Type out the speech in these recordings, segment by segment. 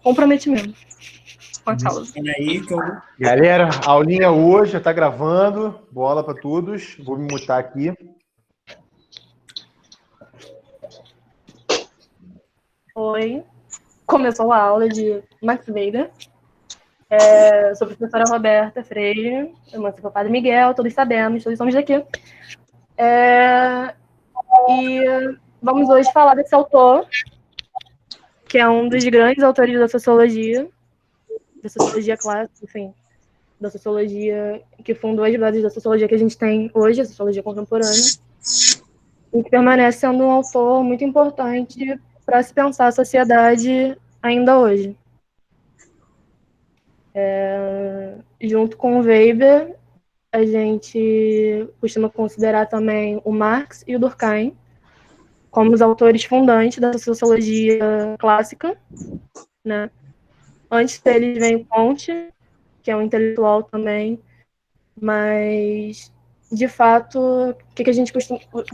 comprometimento com a causa. Galera, a aulinha hoje já está gravando. Bola para todos. Vou me mutar aqui. Oi. Começou a aula de Max Weber. Sou professora Roberta Freire, irmã do Padre Miguel, todos sabemos, todos somos daqui. E vamos hoje falar desse autor, que é um dos grandes autores da sociologia clássica, enfim, da sociologia que fundou as bases da sociologia que a gente tem hoje, a sociologia contemporânea, e que permanece sendo um autor muito importante para se pensar a sociedade ainda hoje. Junto com o Weber, a gente costuma considerar também o Marx e o Durkheim como os autores fundantes da sociologia clássica, né? Antes deles vem o Comte, que é um intelectual também, mas, de fato,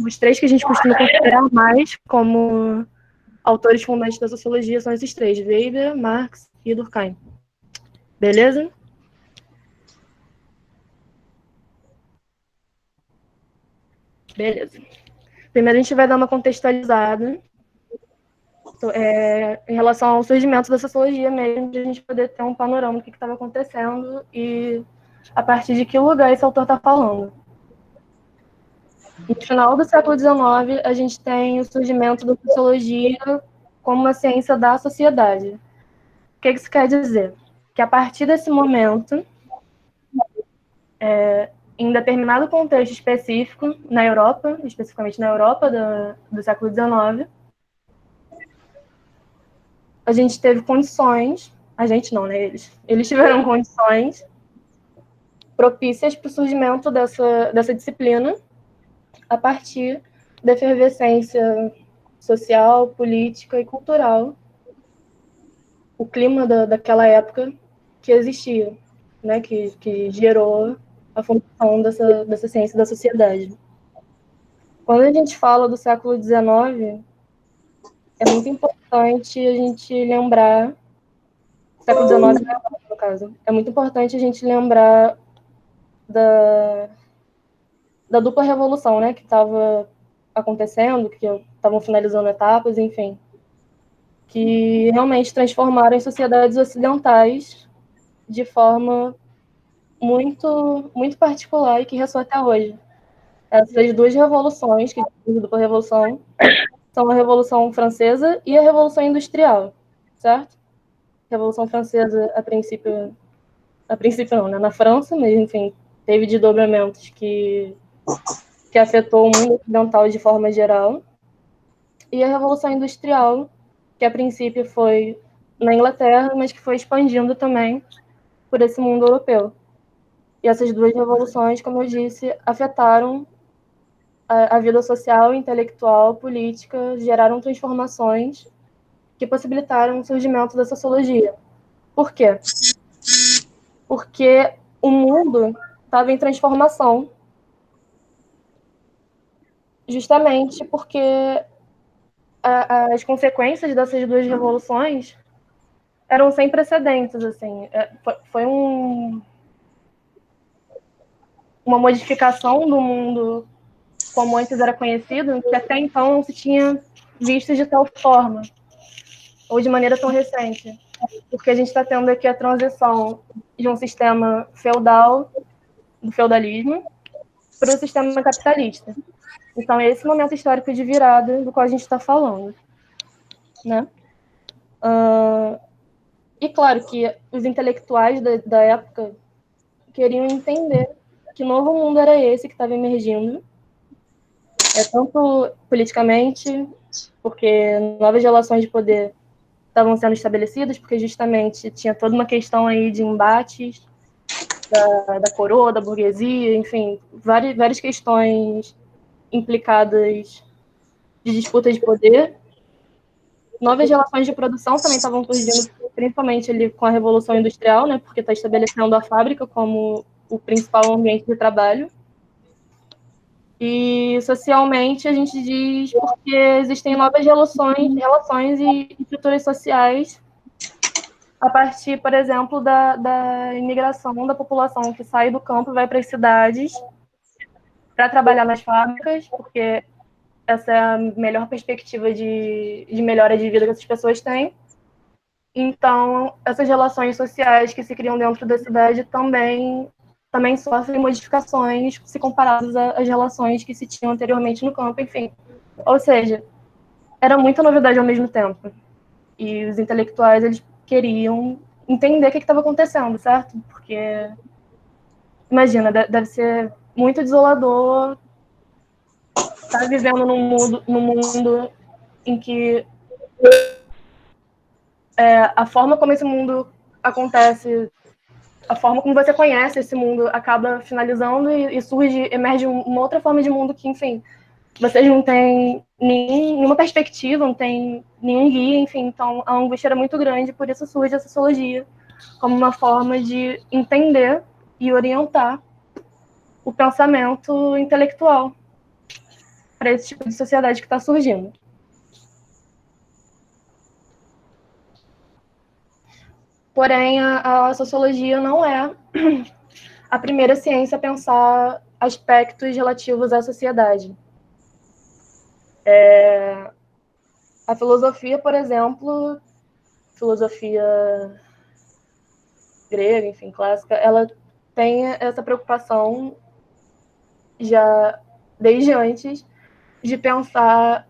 os três que a gente costuma considerar mais como autores fundantes da sociologia são esses três, Weber, Marx e Durkheim. Beleza? Beleza. Primeiro a gente vai dar uma contextualizada em relação ao surgimento da sociologia mesmo, de a gente poder ter um panorama do que estava acontecendo e a partir de que lugar esse autor está falando. No final do século XIX, a gente tem o surgimento da sociologia como uma ciência da sociedade. O que isso quer dizer? Que a partir desse momento, em determinado contexto específico, na Europa, especificamente na Europa do século XIX, a gente teve condições, a gente não, né, eles tiveram condições propícias para o surgimento dessa disciplina a partir da efervescência social, política e cultural, o clima daquela época que existia, né, que gerou a fundação dessa ciência da sociedade. Quando a gente fala do século XIX, é muito importante a gente lembrar, século XIX, no caso, é muito importante a gente lembrar da dupla revolução, né, que estava acontecendo, que estavam finalizando etapas, enfim, que realmente transformaram as sociedades ocidentais de forma muito, muito particular e que ressoa até hoje. Essas duas revoluções, que a dupla revolução, são a Revolução Francesa e a Revolução Industrial, certo? A Revolução Francesa, a princípio não, né? Na França, mas, enfim, teve desdobramentos que afetou o mundo ocidental de forma geral. E a Revolução Industrial, que a princípio foi na Inglaterra, mas que foi expandindo também por esse mundo europeu. E essas duas revoluções, como eu disse, afetaram a vida social, intelectual, política, geraram transformações que possibilitaram o surgimento da sociologia. Por quê? Porque o mundo estava em transformação, justamente porque as consequências dessas duas revoluções eram sem precedentes, assim. Foi uma modificação do mundo como antes era conhecido, que até então não se tinha visto de tal forma, ou de maneira tão recente. Porque a gente está tendo aqui a transição de um sistema feudal, do feudalismo, para o sistema capitalista. Então, é esse momento histórico de virada do qual a gente está falando, né? E claro que os intelectuais da época queriam entender que novo mundo era esse que estava emergindo, tanto politicamente, porque novas relações de poder estavam sendo estabelecidas, porque justamente tinha toda uma questão aí de embates da coroa, da burguesia, enfim, várias questões implicadas de disputa de poder. Novas relações de produção também estavam surgindo, principalmente ali com a Revolução Industrial, né, porque está estabelecendo a fábrica como o principal ambiente de trabalho. E socialmente a gente diz porque existem novas relações e estruturas sociais a partir, por exemplo, da imigração da população que sai do campo e vai para as cidades para trabalhar nas fábricas, porque essa é a melhor perspectiva de melhora de vida que essas pessoas têm. Então, essas relações sociais que se criam dentro da cidade também sofrem modificações se comparadas às relações que se tinham anteriormente no campo, enfim. Ou seja, era muita novidade ao mesmo tempo. E os intelectuais, eles queriam entender o que estava acontecendo, certo? Porque, imagina, deve ser muito desolador estar vivendo num mundo em que a forma como esse mundo acontece, a forma como você conhece esse mundo acaba finalizando e emerge uma outra forma de mundo que, enfim, vocês não têm nenhuma perspectiva, não tem nenhum guia, enfim, então a angústia era muito grande, por isso surge a sociologia como uma forma de entender e orientar o pensamento intelectual para esse tipo de sociedade que está surgindo. Porém, a sociologia não é a primeira ciência a pensar aspectos relativos à sociedade. A filosofia, por exemplo, filosofia grega, enfim, clássica, ela tem essa preocupação já desde antes de pensar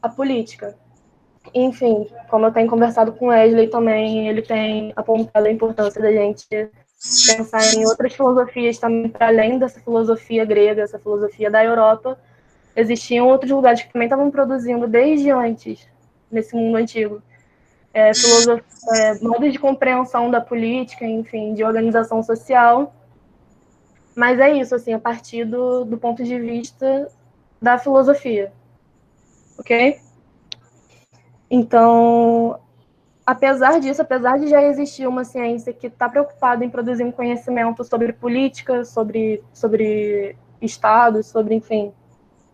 a política. Enfim, como eu tenho conversado com o Wesley também, ele tem apontado a importância da gente pensar em outras filosofias também, para além dessa filosofia grega, essa filosofia da Europa. Existiam outros lugares que também estavam produzindo desde antes, nesse mundo antigo, modos de compreensão da política, enfim, de organização social. Mas é isso, assim, a partir do ponto de vista da filosofia. Ok? Então, apesar disso, apesar de já existir uma ciência que está preocupada em produzir um conhecimento sobre política, sobre Estado, sobre, enfim,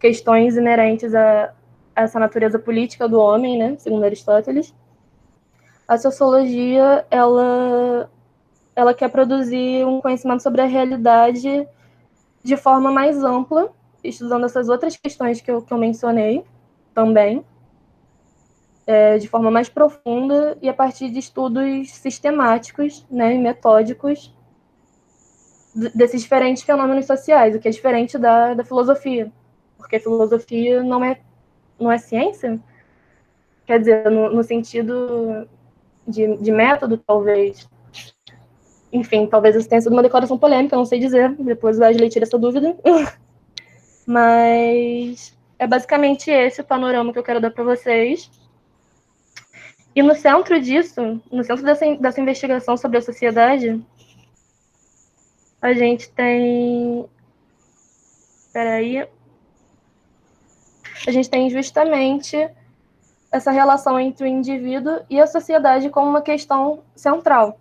questões inerentes a essa natureza política do homem, né, segundo Aristóteles, a sociologia, ela quer produzir um conhecimento sobre a realidade de forma mais ampla, estudando essas outras questões que eu mencionei também, de forma mais profunda e a partir de estudos sistemáticos, né, e metódicos desses diferentes fenômenos sociais, o que é diferente da filosofia, porque a filosofia não é ciência, quer dizer, no sentido de método, talvez. Enfim, talvez isso tenha sido uma declaração polêmica, não sei dizer, depois o Wesley tira essa dúvida. Mas é basicamente esse o panorama que eu quero dar para vocês. E no centro disso, no centro dessa investigação sobre a sociedade, a gente tem. Peraí. A gente tem justamente essa relação entre o indivíduo e a sociedade como uma questão central.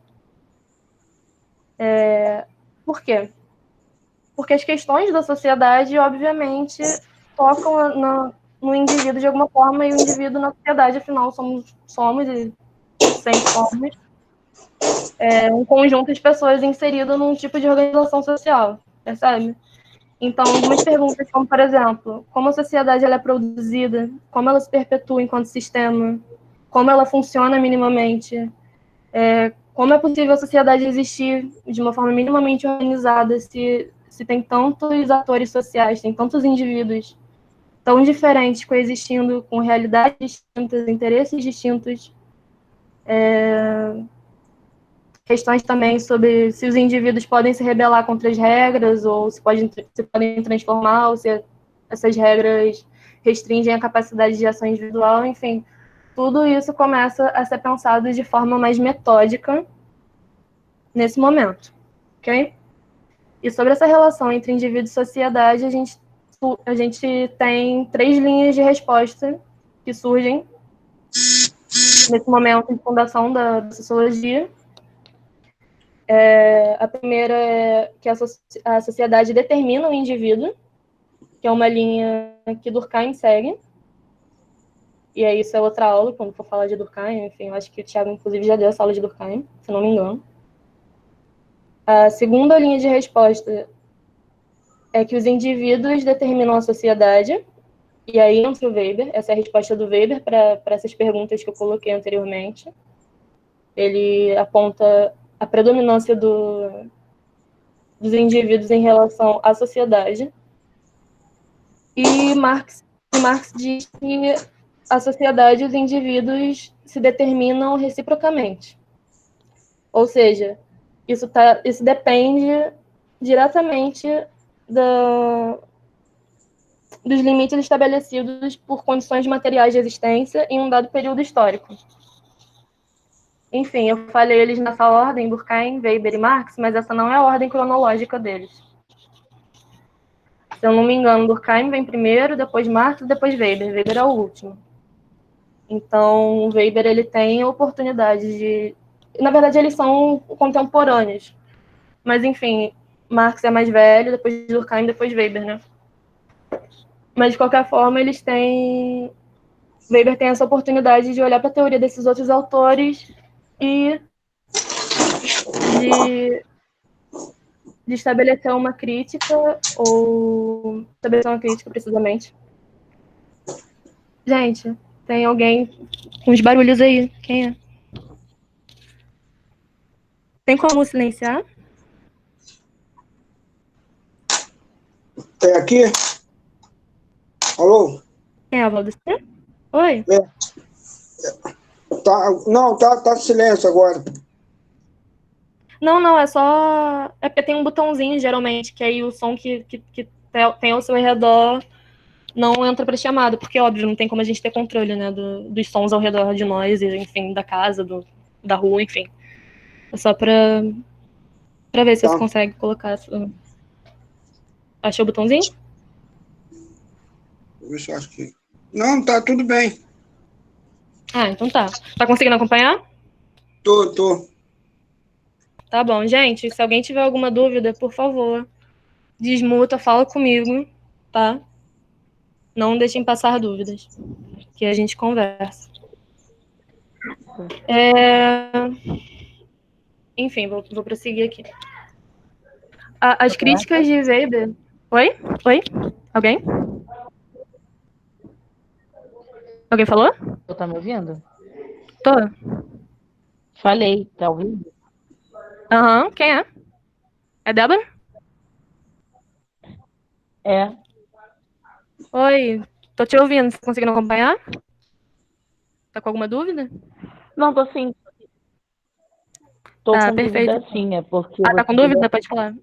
Por quê? Porque as questões da sociedade, obviamente, tocam no indivíduo de alguma forma, e o indivíduo na sociedade, afinal, somos e sempre fomos um conjunto de pessoas inserido num tipo de organização social, percebe? Então, algumas perguntas como, por exemplo, como a sociedade ela é produzida, como ela se perpetua enquanto sistema, como ela funciona minimamente, como é possível a sociedade existir de uma forma minimamente organizada se tem tantos atores sociais, tem tantos indivíduos tão diferentes coexistindo com realidades distintas, interesses distintos, questões também sobre se os indivíduos podem se rebelar contra as regras ou se podem transformar, ou se essas regras restringem a capacidade de ação individual, enfim. Tudo isso começa a ser pensado de forma mais metódica nesse momento, ok? E sobre essa relação entre indivíduo e sociedade, a gente tem 3 linhas de resposta que surgem nesse momento de fundação da sociologia. A primeira é que a sociedade determina o indivíduo, que é uma linha que Durkheim segue. e aí isso é outra aula, quando for falar de Durkheim, enfim, eu acho que o Thiago, inclusive, já deu essa aula de Durkheim, se não me engano. A segunda linha de resposta é que os indivíduos determinam a sociedade, e aí entra o Weber, essa é a resposta do Weber para essas perguntas que eu coloquei anteriormente. Ele aponta a predominância dos indivíduos em relação à sociedade. E Marx diz que a sociedade e os indivíduos se determinam reciprocamente. Ou seja, isso depende diretamente dos limites estabelecidos por condições materiais de existência em um dado período histórico. Enfim, eu falei eles nessa ordem, Durkheim, Weber e Marx, mas essa não é a ordem cronológica deles. Se eu não me engano, Durkheim vem primeiro, depois Marx, depois Weber. Weber é o último. Então, o Weber ele tem a oportunidade de... Na verdade, eles são contemporâneos. Mas, enfim, Marx é mais velho, depois Durkheim, depois Weber, né? Mas, de qualquer forma, eles têm... Weber tem essa oportunidade de olhar para a teoria desses outros autores e de estabelecer uma crítica, ou estabelecer uma crítica, precisamente. Gente, tem alguém com uns barulhos aí. Quem é? Tem como silenciar? É aqui? Alô? Quem é, Valdir? Oi? Não, tá silêncio agora. Não, é só... É porque tem um botãozinho, geralmente, que aí o som que tem ao seu redor não entra para chamada, porque, óbvio, não tem como a gente ter controle, né, dos sons ao redor de nós, enfim, da casa, da rua, enfim. É só para ver se você consegue colocar... Achou o botãozinho? Vou ver se eu acho que... Não, tá tudo bem. Ah, então tá. Tá conseguindo acompanhar? Tô. Tá bom, gente. Se alguém tiver alguma dúvida, por favor, desmuta, fala comigo, tá? Não deixem passar dúvidas, que a gente conversa. Enfim, vou prosseguir aqui. As críticas de Weber... Oi? Alguém? Alguém falou? Tá me ouvindo? Tô. Falei, tá ouvindo? Aham, quem é? É Débora? É. Oi, tô te ouvindo, você tá conseguindo acompanhar? Tá com alguma dúvida? Não, tô sim. Tô Tá, com perfeito. dúvida sim, é porque... Tá com dúvida? Pode falar.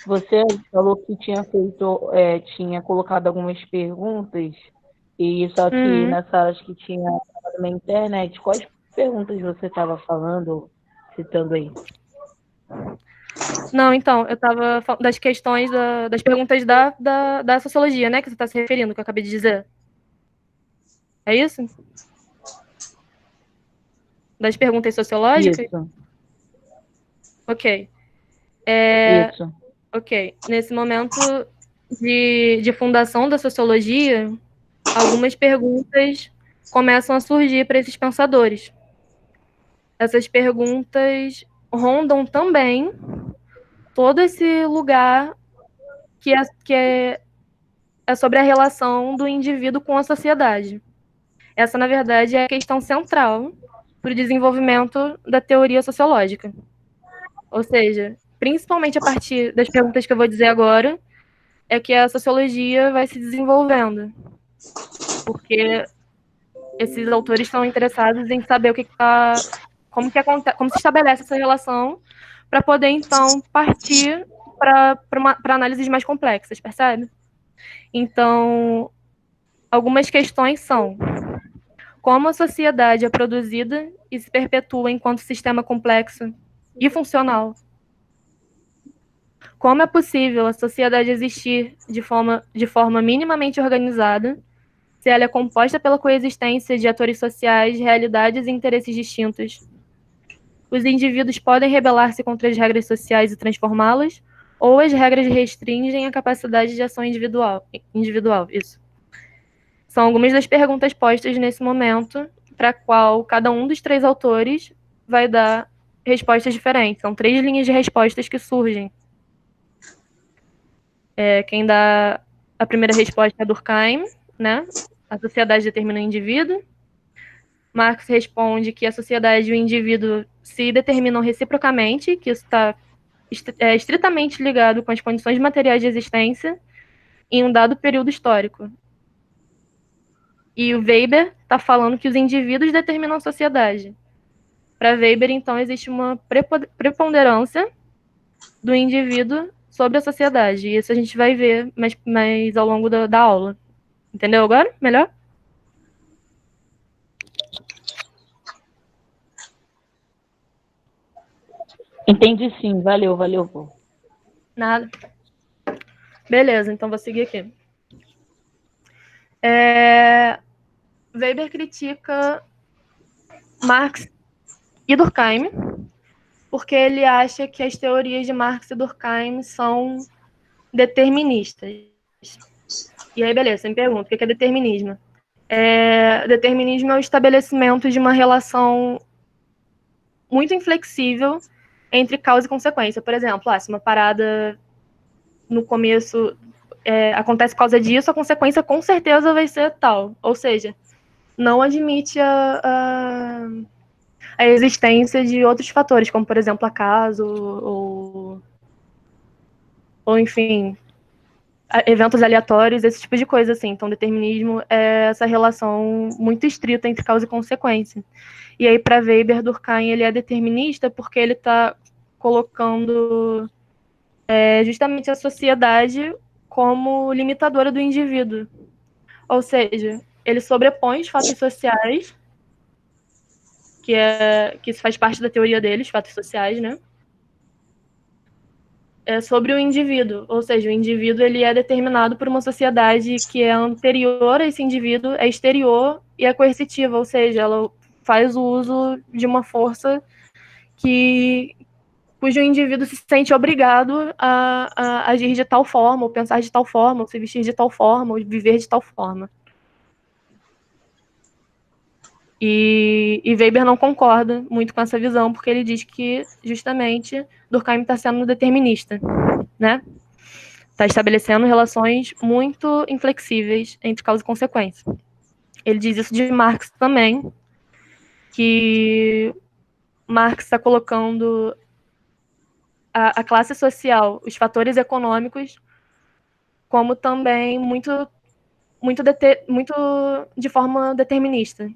Você falou que tinha colocado algumas perguntas, e só que nessa acho que tinha na internet. Quais perguntas você estava falando, citando aí? Não, então, eu estava falando das questões, das perguntas da sociologia, né, que você está se referindo, que eu acabei de dizer. É isso? Das perguntas sociológicas? Isso. Ok. Isso. Ok. Nesse momento de fundação da sociologia, algumas perguntas começam a surgir para esses pensadores. Essas perguntas rondam também todo esse lugar que é sobre a relação do indivíduo com a sociedade. Essa, na verdade, é a questão central para o desenvolvimento da teoria sociológica. Ou seja, principalmente a partir das perguntas que eu vou dizer agora, é que a sociologia vai se desenvolvendo. Porque esses autores estão interessados em saber como se estabelece essa relação para poder, então, partir para análises mais complexas, percebe? Então, algumas questões são: como a sociedade é produzida e se perpetua enquanto sistema complexo e funcional? Como é possível a sociedade existir de forma minimamente organizada, se ela é composta pela coexistência de atores sociais, realidades e interesses distintos? Os indivíduos podem rebelar-se contra as regras sociais e transformá-las, ou as regras restringem a capacidade de ação individual. Isso. São algumas das perguntas postas nesse momento, para a qual cada um dos 3 autores vai dar respostas diferentes. São 3 linhas de respostas que surgem. Quem dá a primeira resposta é Durkheim, né? A sociedade determina o indivíduo. Marx responde que a sociedade e o indivíduo se determinam reciprocamente, que isso está estritamente ligado com as condições materiais de existência em um dado período histórico. E o Weber está falando que os indivíduos determinam a sociedade. Para Weber, então, existe uma preponderância do indivíduo sobre a sociedade. E isso a gente vai ver mais ao longo da aula. Entendeu agora? Melhor? Entendi sim, valeu, pô. Nada. Beleza, então vou seguir aqui. Weber critica Marx e Durkheim, porque ele acha que as teorias de Marx e Durkheim são deterministas. E aí, beleza, você me pergunta, o que é determinismo? Determinismo é o estabelecimento de uma relação muito inflexível entre causa e consequência. Por exemplo, se uma parada no começo acontece por causa disso, a consequência com certeza vai ser tal. Ou seja, não admite a existência de outros fatores, como, por exemplo, acaso ou enfim, eventos aleatórios, esse tipo de coisa, assim. Então, determinismo é essa relação muito estrita entre causa e consequência. E aí, para Weber, Durkheim, ele é determinista porque ele está colocando justamente a sociedade como limitadora do indivíduo. Ou seja, ele sobrepõe os fatos sociais, que isso faz parte da teoria dele, os fatos sociais, né? Sobre o indivíduo, ou seja, o indivíduo ele é determinado por uma sociedade que é anterior a esse indivíduo, é exterior e é coercitiva, ou seja, ela faz o uso de uma força cujo indivíduo se sente obrigado a agir de tal forma, ou pensar de tal forma, ou se vestir de tal forma, ou viver de tal forma. E Weber não concorda muito com essa visão, porque ele diz que, justamente, Durkheim está sendo determinista, né? Está estabelecendo relações muito inflexíveis entre causa e consequência. Ele diz isso de Marx também, que Marx está colocando a classe social, os fatores econômicos, como também muito de forma determinista.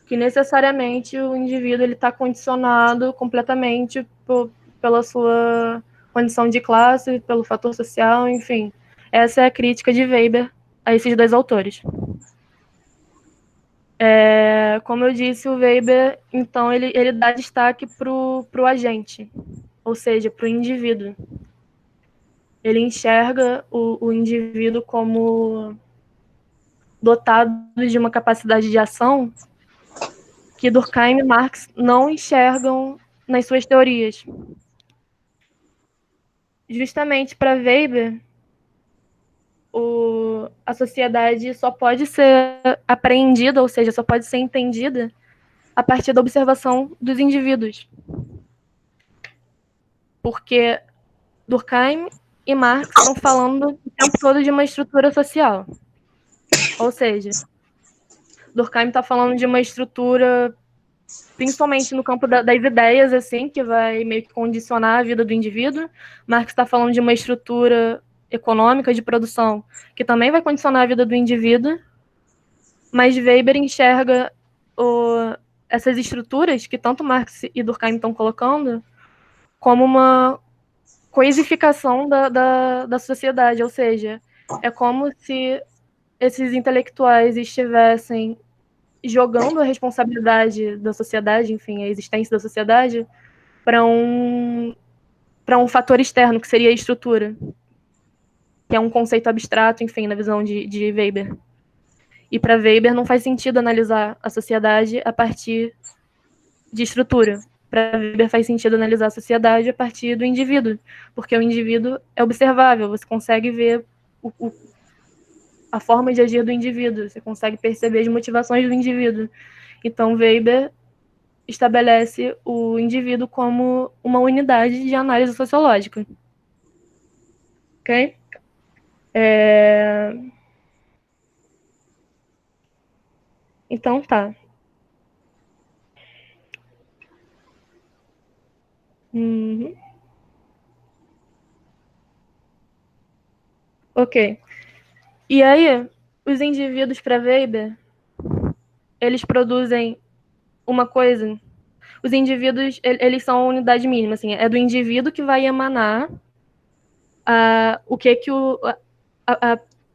Que necessariamente o indivíduo está condicionado completamente pela sua condição de classe, pelo fator social, enfim. Essa é a crítica de Weber a esses 2 autores. Como eu disse, o Weber, então, ele dá destaque para o agente, ou seja, para o indivíduo. Ele enxerga o indivíduo como dotado de uma capacidade de ação que Durkheim e Marx não enxergam nas suas teorias. Justamente para Weber, a sociedade só pode ser apreendida, ou seja, só pode ser entendida a partir da observação dos indivíduos. Porque Durkheim e Marx estão falando o tempo todo de uma estrutura social. Ou seja, Durkheim está falando de uma estrutura, principalmente no campo das ideias, assim, que vai meio que condicionar a vida do indivíduo. Marx está falando de uma estrutura econômica de produção, que também vai condicionar a vida do indivíduo. Mas Weber enxerga essas estruturas que tanto Marx e Durkheim estão colocando como uma coisificação da sociedade, ou seja, é como se esses intelectuais estivessem jogando a responsabilidade da sociedade, enfim, a existência da sociedade, para um fator externo, que seria a estrutura, que é um conceito abstrato, enfim, na visão de Weber. E para Weber não faz sentido analisar a sociedade a partir de estrutura. Para Weber faz sentido analisar a sociedade a partir do indivíduo, porque o indivíduo é observável, você consegue ver a forma de agir do indivíduo, você consegue perceber as motivações do indivíduo. Então, Weber estabelece o indivíduo como uma unidade de análise sociológica. Ok? Então, tá. Uhum. Ok. E aí, os indivíduos, para Weber, eles produzem uma coisa. Os indivíduos, eles são a unidade mínima, assim, é do indivíduo que vai emanar o que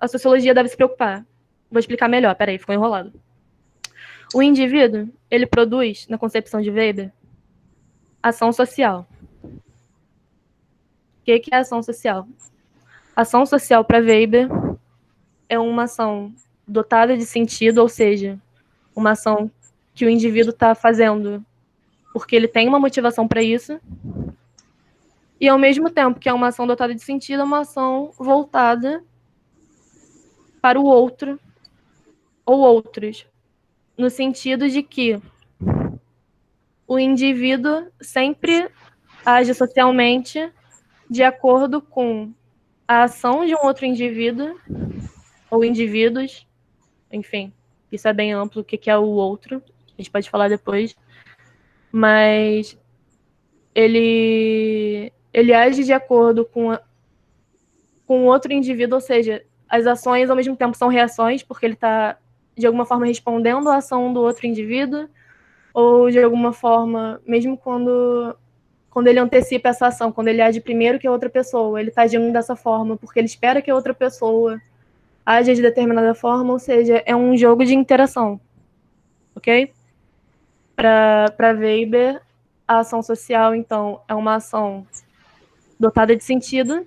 a sociologia deve se preocupar. Vou explicar melhor, peraí, ficou enrolado. O indivíduo, ele produz, na concepção de Weber, ação social. O que é ação social? Ação social, para Weber, é uma ação dotada de sentido, ou seja, uma ação que o indivíduo está fazendo porque ele tem uma motivação para isso, e ao mesmo tempo que é uma ação dotada de sentido, é uma ação voltada para o outro ou outros, no sentido de que o indivíduo sempre age socialmente de acordo com a ação de um outro indivíduo, ou indivíduos, enfim, isso é bem amplo, o que é o outro, a gente pode falar depois, mas ele age de acordo com outro indivíduo, ou seja, as ações ao mesmo tempo são reações, porque ele está, de alguma forma, respondendo à ação do outro indivíduo, ou de alguma forma, mesmo quando ele antecipa essa ação, quando ele age primeiro que a outra pessoa, ele está agindo dessa forma, porque ele espera que a outra pessoa age de determinada forma, ou seja, é um jogo de interação, ok? Para Weber, a ação social, então, é uma ação dotada de sentido,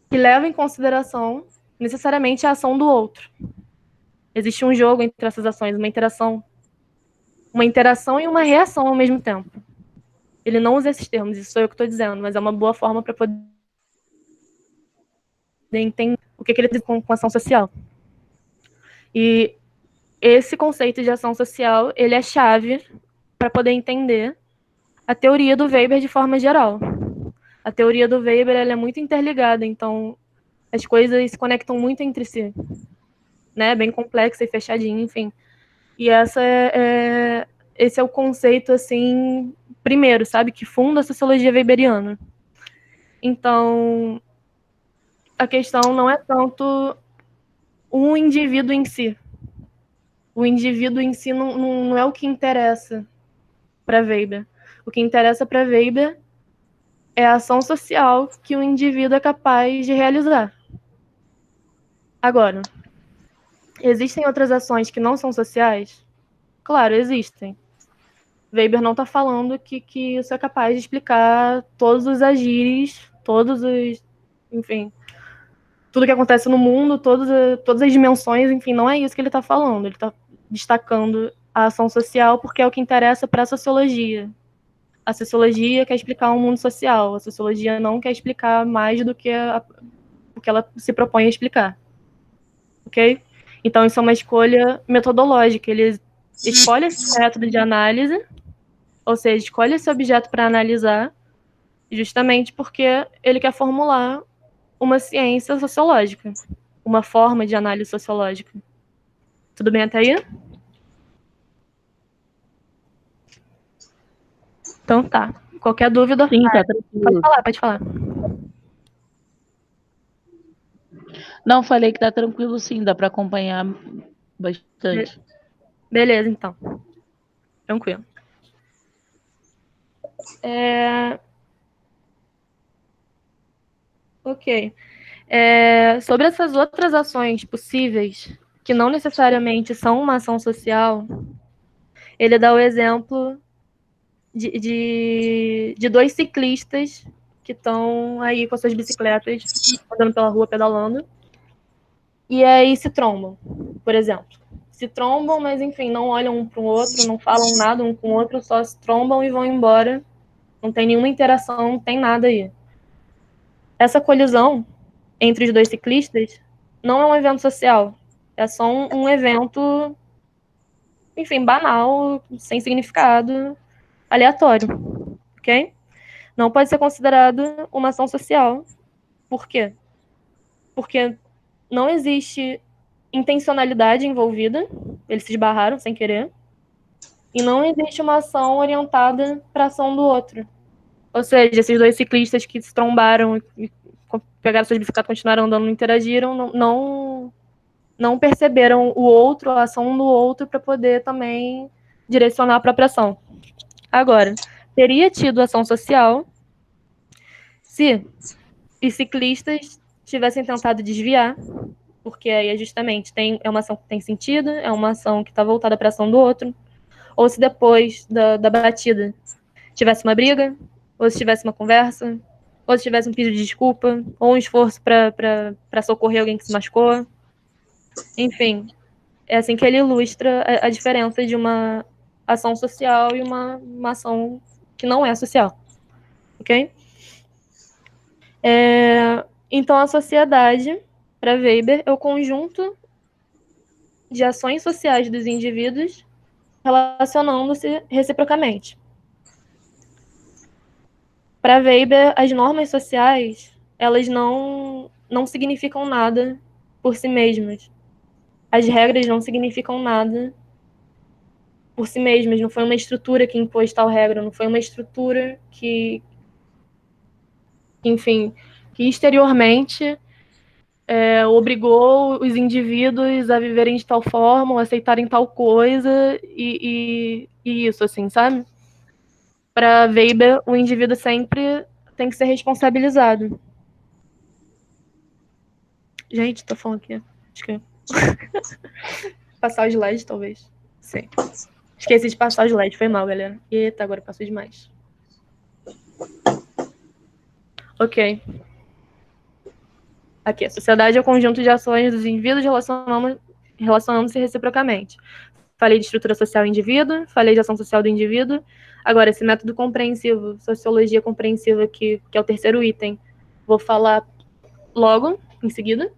que leva em consideração necessariamente a ação do outro. Existe um jogo entre essas ações, uma interação e uma reação ao mesmo tempo. Ele não usa esses termos, isso sou eu que estou dizendo, mas é uma boa forma para poder entender o que ele diz com ação social. E esse conceito de ação social, ele é chave para poder entender a teoria do Weber de forma geral. A teoria do Weber, ela é muito interligada, então as coisas se conectam muito entre si, né? Bem complexa e fechadinha, enfim. E esse é o conceito, assim, primeiro, sabe? Que funda a sociologia weberiana. Então, a questão não é tanto o indivíduo em si. O indivíduo em si não é o que interessa para Weber. O que interessa para Weber é a ação social que o indivíduo é capaz de realizar. Agora, existem outras ações que não são sociais? Claro, existem. Weber não está falando que isso é capaz de explicar todos os agires, enfim, tudo que acontece no mundo, todas as dimensões, enfim, não é isso que ele está falando. Ele está destacando a ação social porque é o que interessa para a sociologia. A sociologia quer explicar um mundo social, a sociologia não quer explicar mais do que o que ela se propõe a explicar. Ok? Então, isso é uma escolha metodológica. Ele escolhe esse método de análise, ou seja, escolhe esse objeto para analisar, justamente porque ele quer formular uma ciência sociológica, uma forma de análise sociológica. Tudo bem até aí? Então tá. Qualquer dúvida? Sim, tá tranquilo. Pode falar. Não, falei que tá tranquilo sim, dá para acompanhar bastante. Beleza, então. Tranquilo. Ok. Sobre essas outras ações possíveis, que não necessariamente são uma ação social, ele dá o exemplo de dois ciclistas que estão aí com as suas bicicletas, andando pela rua, pedalando, e aí se trombam, por exemplo. Se trombam, mas enfim, não olham um para o outro, não falam nada um com o outro, só se trombam e vão embora. Não tem nenhuma interação, não tem nada aí. Essa colisão entre os dois ciclistas não é um evento social. É só um evento, enfim, banal, sem significado, aleatório, ok? Não pode ser considerado uma ação social. Por quê? Porque não existe intencionalidade envolvida, eles se esbarraram sem querer, e não existe uma ação orientada para a ação do outro. Ou seja, esses dois ciclistas que se trombaram e pegaram suas bicicletas, continuaram andando, não interagiram, não perceberam o outro, a ação do outro, para poder também direcionar a própria ação. Agora, teria tido ação social se os ciclistas tivessem tentado desviar, porque aí é justamente é uma ação que tem sentido, é uma ação que está voltada para a ação do outro, ou se depois da batida tivesse uma briga, ou se tivesse uma conversa, ou se tivesse um pedido de desculpa, ou um esforço para socorrer alguém que se machucou. Enfim, é assim que ele ilustra a diferença de uma ação social e uma ação que não é social. Ok? Então, a sociedade, para Weber, é o conjunto de ações sociais dos indivíduos relacionando-se reciprocamente. Para Weber, as normas sociais, elas não significam nada por si mesmas. As regras não significam nada por si mesmas. Não foi uma estrutura que impôs tal regra, não foi uma estrutura que enfim, que exteriormente obrigou os indivíduos a viverem de tal forma, ou aceitarem tal coisa, e isso, assim, sabe? Para Weber, o indivíduo sempre tem que ser responsabilizado. Gente, tô falando aqui. Acho que passar o slide, talvez. Sim. Esqueci de passar o slide, foi mal, galera. Eita, agora passou demais. Ok. Aqui, a sociedade é o conjunto de ações dos indivíduos relacionando-se reciprocamente. Falei de estrutura social do indivíduo, falei de ação social do indivíduo. Agora, esse método compreensivo, sociologia compreensiva, que é o terceiro item, vou falar logo, em seguida.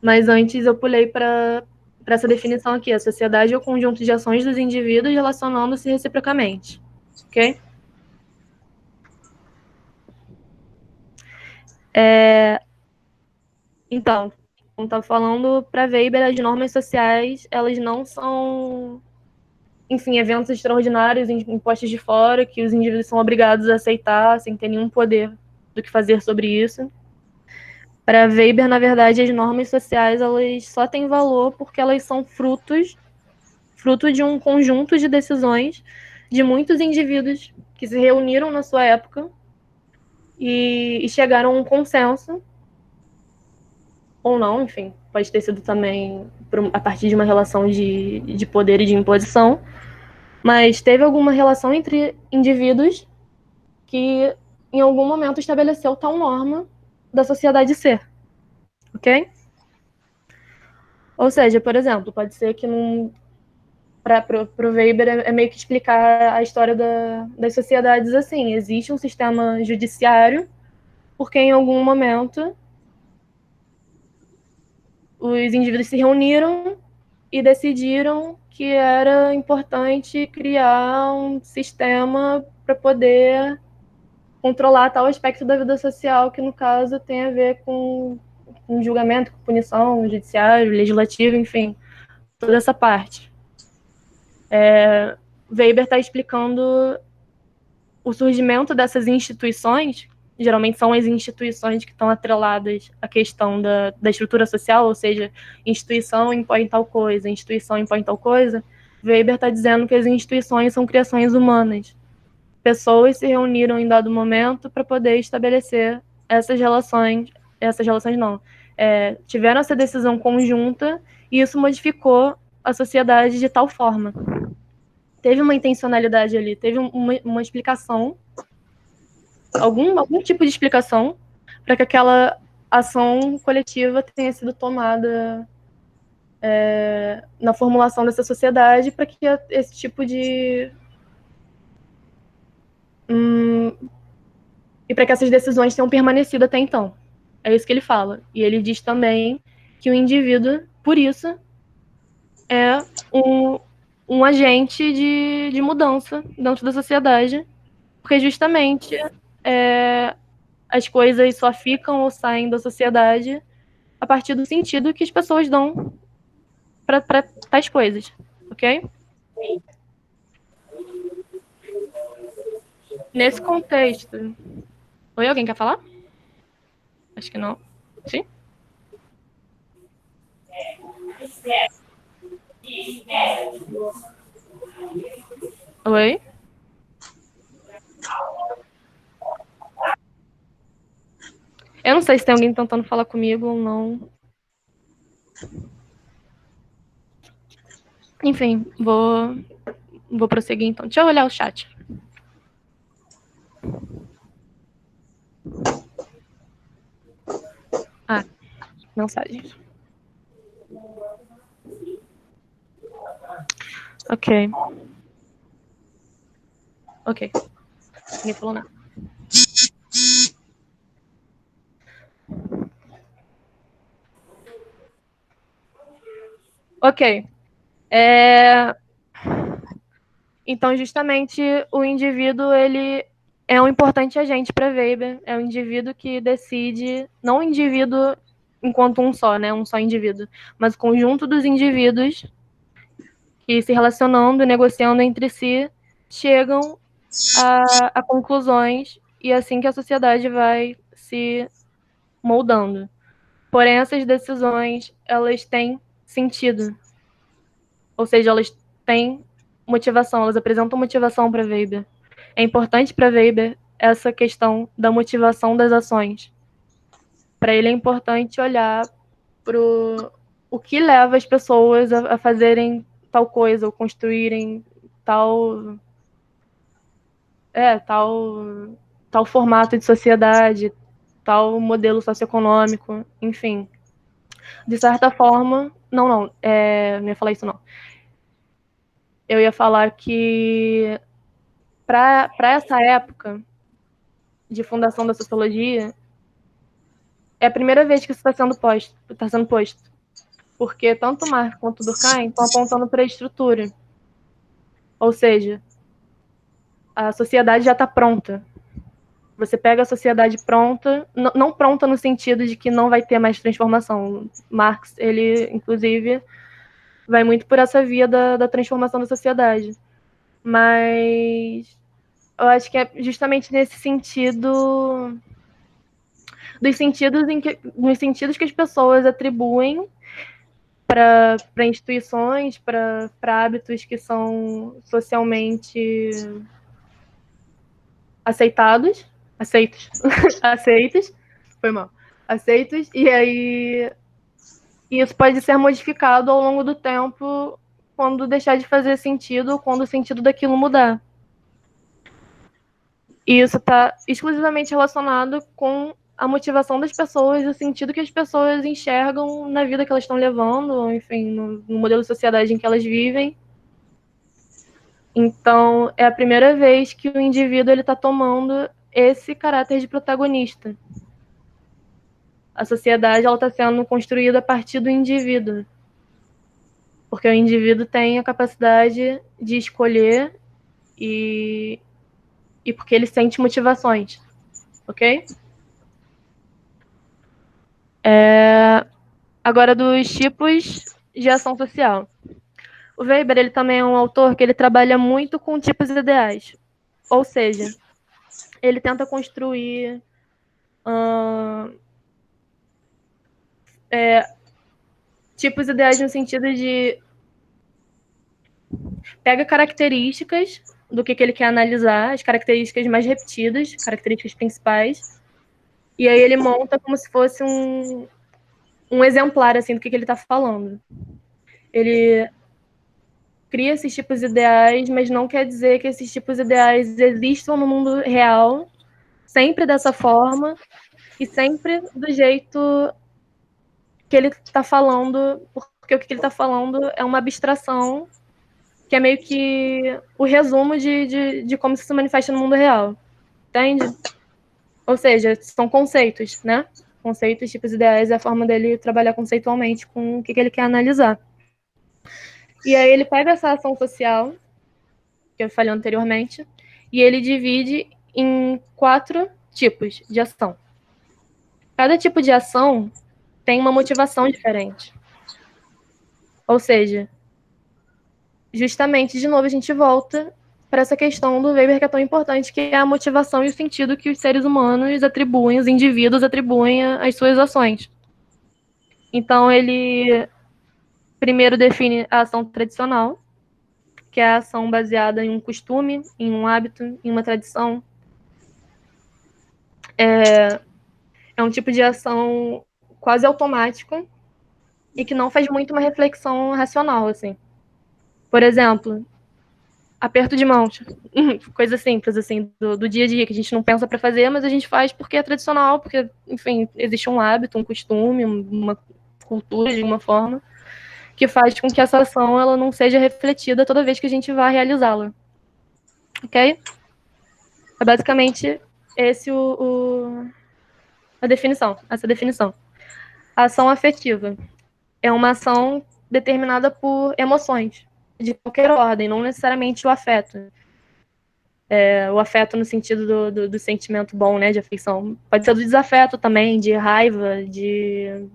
Mas antes eu pulei para essa definição aqui. A sociedade é o conjunto de ações dos indivíduos relacionando-se reciprocamente. Ok? Então, como estava falando, para Weber, as normas sociais, elas não são, enfim, eventos extraordinários impostos de fora, que os indivíduos são obrigados a aceitar, sem ter nenhum poder do que fazer sobre isso. Para Weber, na verdade, as normas sociais, elas só têm valor porque elas são fruto de um conjunto de decisões de muitos indivíduos que se reuniram na sua época e chegaram a um consenso, ou não, enfim, pode ter sido também a partir de uma relação de poder e de imposição, mas teve alguma relação entre indivíduos que em algum momento estabeleceu tal norma da sociedade ser, ok? Ou seja, por exemplo, pode ser que para o Weber é meio que explicar a história das sociedades assim. Existe um sistema judiciário porque em algum momento os indivíduos se reuniram e decidiram que era importante criar um sistema para poder controlar tal aspecto da vida social que, no caso, tem a ver com julgamento, com punição, judiciário, legislativo, enfim, toda essa parte. Weber está explicando o surgimento dessas instituições, geralmente são as instituições que estão atreladas à questão da estrutura social, ou seja, instituição impõe tal coisa, instituição impõe tal coisa. Weber está dizendo que as instituições são criações humanas. Pessoas se reuniram em dado momento para poder estabelecer essas relações não, tiveram essa decisão conjunta e isso modificou a sociedade de tal forma. Teve uma intencionalidade ali, teve uma explicação, algum tipo de explicação para que aquela ação coletiva tenha sido tomada na formulação dessa sociedade, para que esse tipo de e para que essas decisões tenham permanecido até então. É isso que ele fala. E ele diz também que o indivíduo, por isso, é um agente de mudança dentro da sociedade, porque justamente as coisas só ficam ou saem da sociedade a partir do sentido que as pessoas dão para tais coisas, ok? Nesse contexto... Oi, alguém quer falar? Acho que não. Sim? Oi? Eu não sei se tem alguém tentando falar comigo ou não. Enfim, vou prosseguir então. Deixa eu olhar o chat. Ah, mensagens. Ok. Ok. Ninguém falou nada. Ok. Então, justamente, o indivíduo, ele é um importante agente para Weber. É um indivíduo que decide, não o indivíduo enquanto um só, né? Um só indivíduo, mas o conjunto dos indivíduos que, se relacionando e negociando entre si, chegam a conclusões, e é assim que a sociedade vai se moldando. Porém, essas decisões, elas têm sentido. Ou seja, elas têm motivação, elas apresentam motivação para Weber. É importante para Weber essa questão da motivação das ações. Para ele é importante olhar para o que leva as pessoas a fazerem tal coisa, ou construírem tal tal formato de sociedade, tal modelo socioeconômico, enfim. De certa forma, não ia falar isso não. Eu ia falar que para essa época de fundação da sociologia, é a primeira vez que isso está sendo posto. Porque tanto Marx quanto Durkheim estão apontando para a estrutura. Ou seja, a sociedade já está pronta. Você pega a sociedade pronta, não pronta no sentido de que não vai ter mais transformação. Marx, ele, inclusive, vai muito por essa via da transformação da sociedade. Mas eu acho que é justamente nesse sentido, nos sentidos que as pessoas atribuem para instituições, para hábitos que são socialmente aceitos, foi mal, aceitos, e aí isso pode ser modificado ao longo do tempo quando deixar de fazer sentido ou quando o sentido daquilo mudar. E isso está exclusivamente relacionado com a motivação das pessoas, o sentido que as pessoas enxergam na vida que elas estão levando, enfim, no modelo de sociedade em que elas vivem. Então, é a primeira vez que o indivíduo está tomando esse caráter de protagonista. A sociedade está sendo construída a partir do indivíduo. Porque o indivíduo tem a capacidade de escolher e porque ele sente motivações. Ok? Agora, dos tipos de ação social. O Weber, ele também é um autor que ele trabalha muito com tipos ideais. Ou seja, ele tenta construir tipos ideais no sentido de pega características do que ele quer analisar, as características mais repetidas, características principais, e aí ele monta como se fosse um exemplar assim, do que ele está falando. Ele cria esses tipos ideais, mas não quer dizer que esses tipos ideais existam no mundo real, sempre dessa forma, e sempre do jeito que ele está falando, porque o que ele está falando é uma abstração que é meio que o resumo de como isso se manifesta no mundo real. Entende? Ou seja, são conceitos, né? conceitos, tipos ideais, é a forma dele trabalhar conceitualmente com o que ele quer analisar. E aí ele pega essa ação social, que eu falei anteriormente, e ele divide em 4 tipos de ação. Cada tipo de ação tem uma motivação diferente. Ou seja, justamente, de novo, a gente volta para essa questão do Weber que é tão importante, que é a motivação e o sentido que os seres humanos atribuem, os indivíduos atribuem às suas ações. Então, ele primeiro define a ação tradicional, que é a ação baseada em um costume, em um hábito, em uma tradição. É um tipo de ação quase automática e que não faz muito uma reflexão racional, assim. Por exemplo, aperto de mãos, coisa simples, assim, do dia a dia, que a gente não pensa para fazer, mas a gente faz porque é tradicional, porque, enfim, existe um hábito, um costume, uma cultura, de alguma forma, que faz com que essa ação ela não seja refletida toda vez que a gente vai realizá-la. Ok? É basicamente esse a definição, essa definição. A ação afetiva é uma ação determinada por emoções, de qualquer ordem, não necessariamente o afeto. O afeto no sentido do sentimento bom, né, de afeição. Pode ser do desafeto também, de raiva, de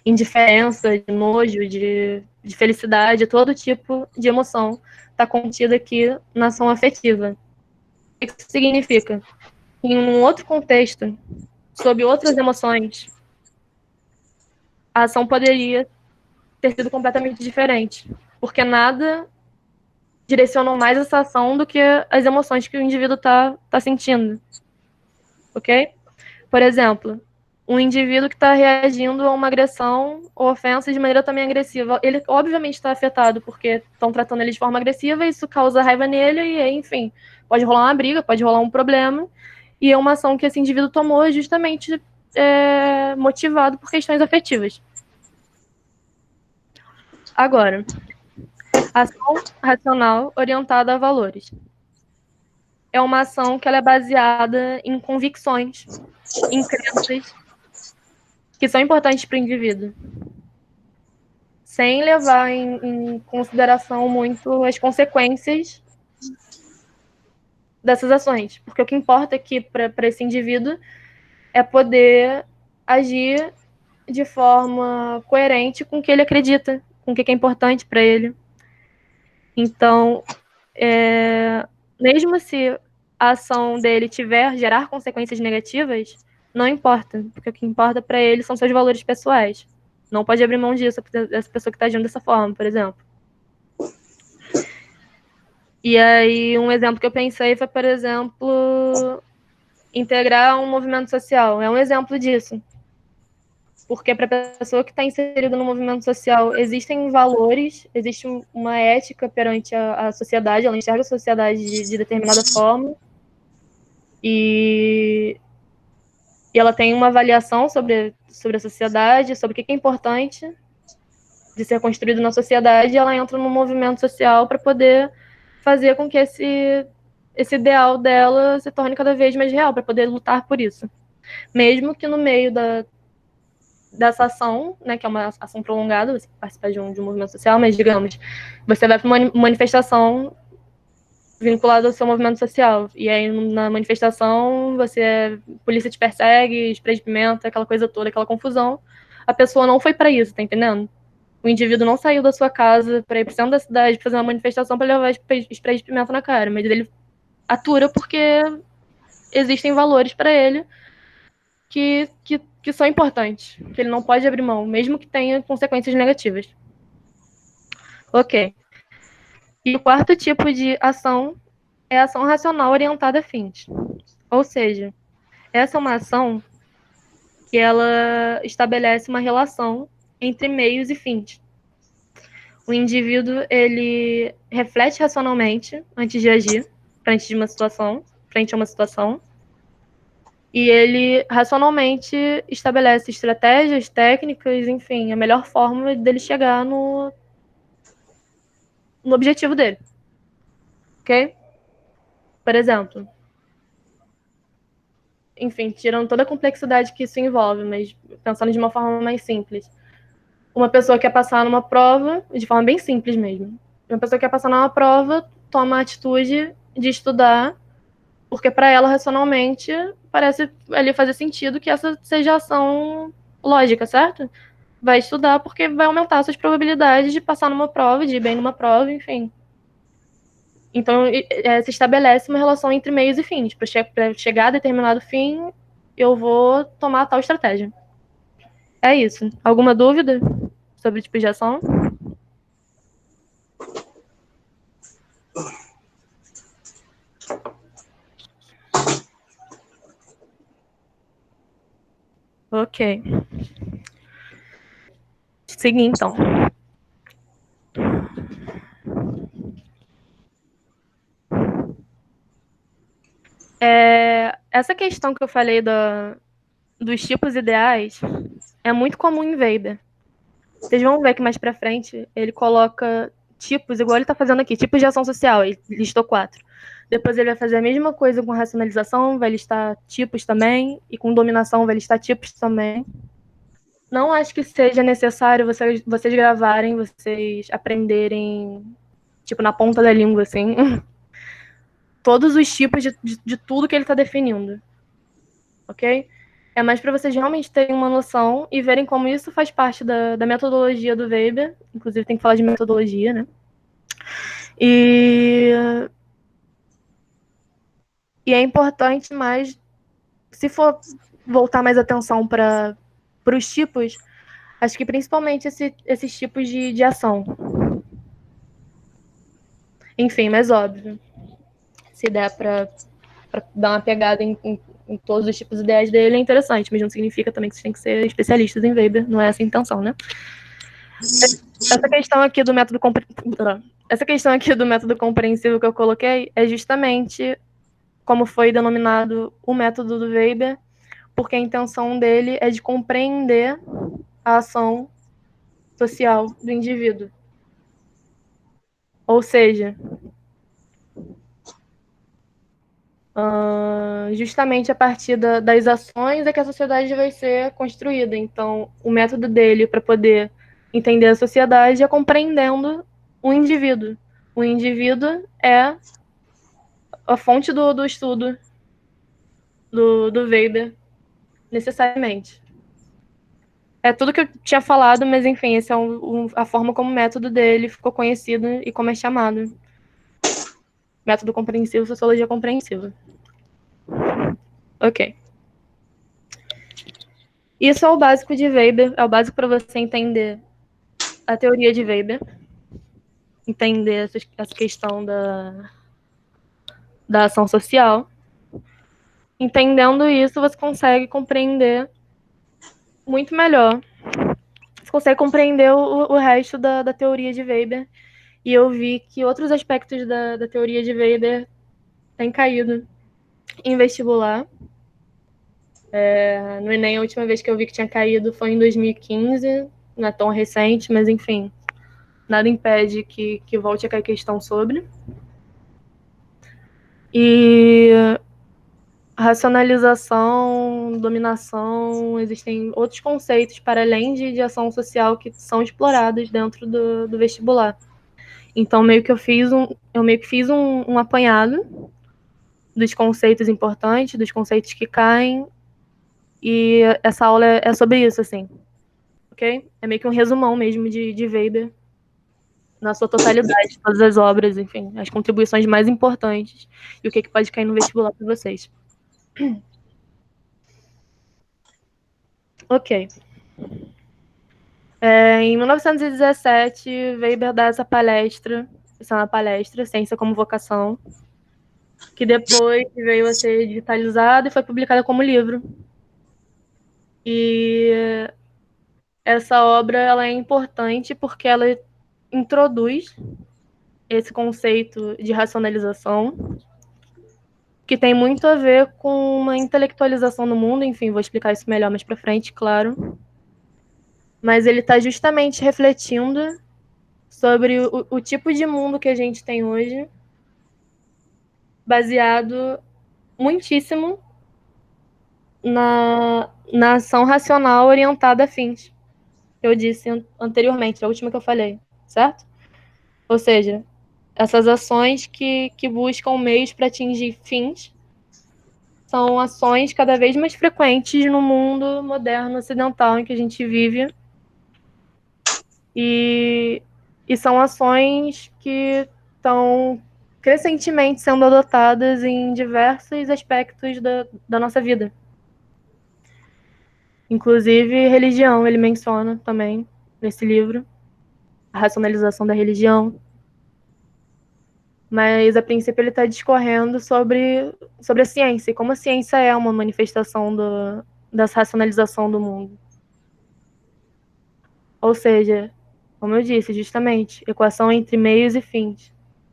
indiferença, de nojo, de felicidade, todo tipo de emoção está contida aqui na ação afetiva. O que isso significa? Em um outro contexto, sob outras emoções, a ação poderia ter sido completamente diferente, porque nada direcionam mais essa ação do que as emoções que o indivíduo tá sentindo, ok? Por exemplo, um indivíduo que está reagindo a uma agressão ou ofensa de maneira também agressiva, ele obviamente está afetado porque estão tratando ele de forma agressiva, isso causa raiva nele e, enfim, pode rolar uma briga, pode rolar um problema, e é uma ação que esse indivíduo tomou justamente motivado por questões afetivas. Agora, ação racional orientada a valores. É uma ação que ela é baseada em convicções, em crenças que são importantes para o indivíduo, sem levar em consideração muito as consequências dessas ações. Porque o que importa aqui para esse indivíduo é poder agir de forma coerente com o que ele acredita, com o que é importante para ele. Então, mesmo se a ação dele gerar consequências negativas, não importa, porque o que importa para ele são seus valores pessoais. Não pode abrir mão disso, dessa pessoa que está agindo dessa forma, por exemplo. E aí, um exemplo que eu pensei foi, por exemplo, integrar um movimento social. É um exemplo disso. Porque para a pessoa que está inserida no movimento social, existem valores, existe uma ética perante a sociedade, ela enxerga a sociedade de determinada forma, e ela tem uma avaliação sobre a sociedade, sobre o que é importante de ser construído na sociedade, e ela entra no movimento social para poder fazer com que esse ideal dela se torne cada vez mais real, para poder lutar por isso. Mesmo que no meio dessa ação, né, que é uma ação prolongada, você participa de um movimento social, mas, digamos, você vai para uma manifestação vinculada ao seu movimento social, e aí na manifestação a polícia te persegue, spray de pimenta, aquela coisa toda, aquela confusão. A pessoa não foi para isso, tá entendendo? O indivíduo não saiu da sua casa para ir para o centro da cidade fazer uma manifestação para levar spray de pimenta na cara, mas ele atura porque existem valores para ele que são importantes, que ele não pode abrir mão, mesmo que tenha consequências negativas. Ok. E o quarto tipo de ação é a ação racional orientada a fins. Ou seja, essa é uma ação que ela estabelece uma relação entre meios e fins. O indivíduo, ele reflete racionalmente antes de agir, frente a uma situação, e ele racionalmente estabelece estratégias, técnicas, enfim, a melhor forma dele chegar no objetivo dele. Ok? Por exemplo, enfim, tirando toda a complexidade que isso envolve, mas pensando de uma forma mais simples. Uma pessoa quer passar numa prova, de forma bem simples mesmo. Uma pessoa quer passar numa prova, toma a atitude de estudar, porque para ela, racionalmente, parece ali fazer sentido que essa seja a ação lógica, certo? Vai estudar porque vai aumentar suas probabilidades de passar numa prova, de ir bem numa prova, enfim. Então, se estabelece uma relação entre meios e fins. Para chegar a determinado fim, eu vou tomar tal estratégia. É isso. Alguma dúvida sobre tipo de ação? Ok. Seguir, então. Essa questão que eu falei dos tipos ideais é muito comum em Weber. Vocês vão ver que mais pra frente ele coloca tipos, igual ele tá fazendo aqui, tipos de ação social, ele listou 4. Depois ele vai fazer a mesma coisa com racionalização, vai listar tipos também, e com dominação vai listar tipos também. Não acho que seja necessário vocês gravarem, vocês aprenderem, tipo, na ponta da língua, assim, todos os tipos de tudo que ele tá definindo. Ok? É mais para vocês realmente terem uma noção e verem como isso faz parte da metodologia do Weber. Inclusive, tem que falar de metodologia, né? E é importante mais, se for voltar mais atenção para os tipos, acho que principalmente esses tipos de ação. Enfim, mas óbvio, se der para dar uma pegada em todos os tipos de ideias dele, é interessante, mas não significa também que vocês têm que ser especialistas em Weber, não é essa a intenção, né? Essa questão aqui do método compreensivo que eu coloquei é justamente como foi denominado o método do Weber, porque a intenção dele é de compreender a ação social do indivíduo. Ou seja, justamente a partir das ações é que a sociedade vai ser construída. Então, o método dele para poder entender a sociedade é compreendendo o indivíduo. O indivíduo é a fonte do estudo do Weber, necessariamente. É tudo que eu tinha falado, mas enfim, essa é a forma como o método dele ficou conhecido e como é chamado. Método compreensivo, sociologia compreensiva. Ok. Isso é o básico de Weber, é o básico para você entender a teoria de Weber, entender essa questão da ação social. Entendendo isso, você consegue compreender muito melhor. Você consegue compreender o resto da teoria de Weber. E eu vi que outros aspectos da teoria de Weber têm caído em vestibular. No Enem, a última vez que eu vi que tinha caído foi em 2015. Não é tão recente, mas enfim. Nada impede que volte a cair questão sobre. E racionalização, dominação, existem outros conceitos para além de ação social que são explorados dentro do vestibular. Então, meio que eu meio que fiz um apanhado dos conceitos importantes, dos conceitos que caem, e essa aula é sobre isso, assim, ok? É meio que um resumão mesmo de Weber na sua totalidade, todas as obras, enfim, as contribuições mais importantes e o que pode cair no vestibular para vocês. Ok. Em 1917, Weber dá essa é uma palestra, Ciência como Vocação, que depois veio a ser digitalizada e foi publicada como livro. E essa obra ela é importante porque ela introduz esse conceito de racionalização, que tem muito a ver com uma intelectualização do mundo, enfim, vou explicar isso melhor mais para frente, claro. Mas ele está justamente refletindo sobre o tipo de mundo que a gente tem hoje, baseado muitíssimo na ação racional orientada a fins. Que eu disse anteriormente, a última que eu falei, certo? Ou seja, essas ações que buscam meios para atingir fins são ações cada vez mais frequentes no mundo moderno ocidental em que a gente vive. E são ações que estão crescentemente sendo adotadas em diversos aspectos da nossa vida. Inclusive, religião, ele menciona também nesse livro, a racionalização da religião. Mas, a princípio, ele está discorrendo sobre a ciência, e como a ciência é uma manifestação dessa racionalização do mundo. Ou seja, como eu disse, justamente, equação entre meios e fins,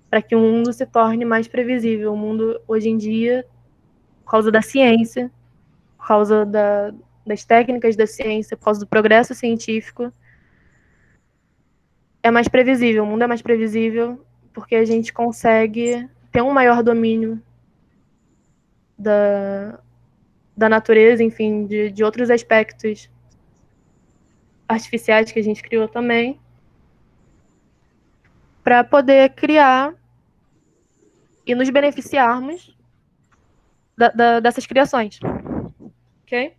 para que o mundo se torne mais previsível. O mundo, hoje em dia, por causa da ciência, por causa das técnicas da ciência, por causa do progresso científico, é mais previsível. O mundo é mais previsível porque a gente consegue ter um maior domínio da natureza, enfim, de outros aspectos artificiais que a gente criou também, para poder criar e nos beneficiarmos dessas criações. Ok?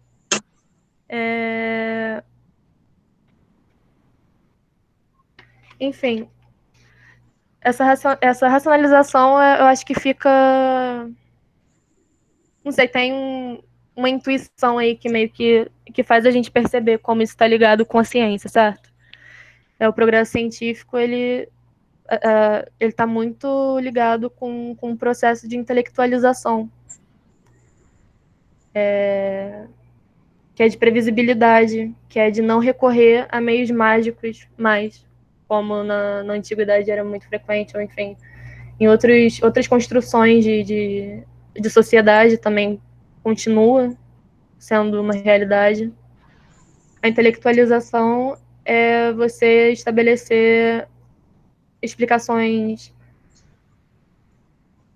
Enfim, essa racionalização, eu acho que fica... Não sei, tem uma intuição aí que meio que faz a gente perceber como isso está ligado com a ciência, certo? O progresso científico, ele está muito ligado com o processo de intelectualização, que é de previsibilidade, que é de não recorrer a meios mágicos mais, como na antiguidade era muito frequente, ou enfim, em outras construções de sociedade também continua sendo uma realidade. A intelectualização é você estabelecer explicações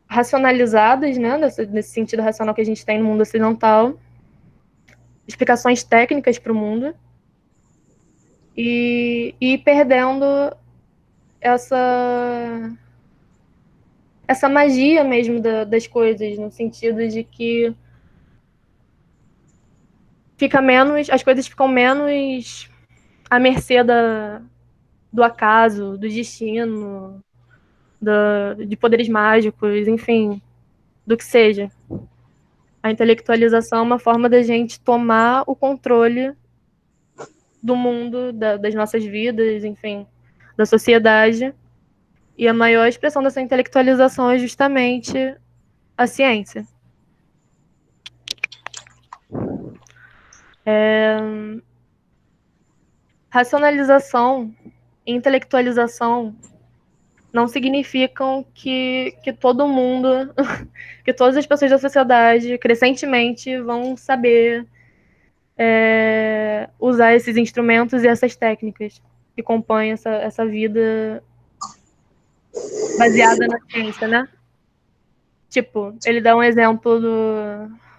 racionalizadas, né, nesse sentido racional que a gente tem no mundo ocidental, explicações técnicas para o mundo, e ir perdendo essa magia mesmo das coisas, no sentido de que as coisas ficam menos à mercê do acaso, do destino, de poderes mágicos, enfim, do que seja. A intelectualização é uma forma da gente tomar o controle do mundo, das nossas vidas, enfim, da sociedade. E a maior expressão dessa intelectualização é justamente a ciência. Racionalização e intelectualização não significam que todo mundo, que todas as pessoas da sociedade, crescentemente, vão saber usar esses instrumentos e essas técnicas que compõem essa vida baseada na ciência, né? Tipo, ele dá um exemplo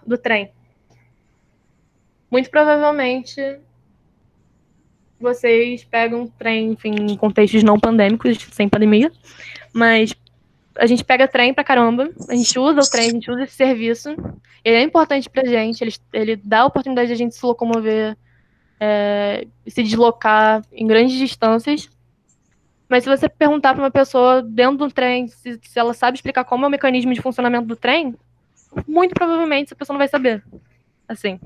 do trem. Muito provavelmente vocês pegam um trem, enfim, em contextos não pandêmicos, sem pandemia, mas a gente pega trem pra caramba, a gente usa o trem, a gente usa esse serviço, ele é importante pra gente, ele dá a oportunidade de a gente se locomover, se deslocar em grandes distâncias, mas se você perguntar pra uma pessoa dentro do trem se ela sabe explicar como é o mecanismo de funcionamento do trem, muito provavelmente essa pessoa não vai saber. Assim,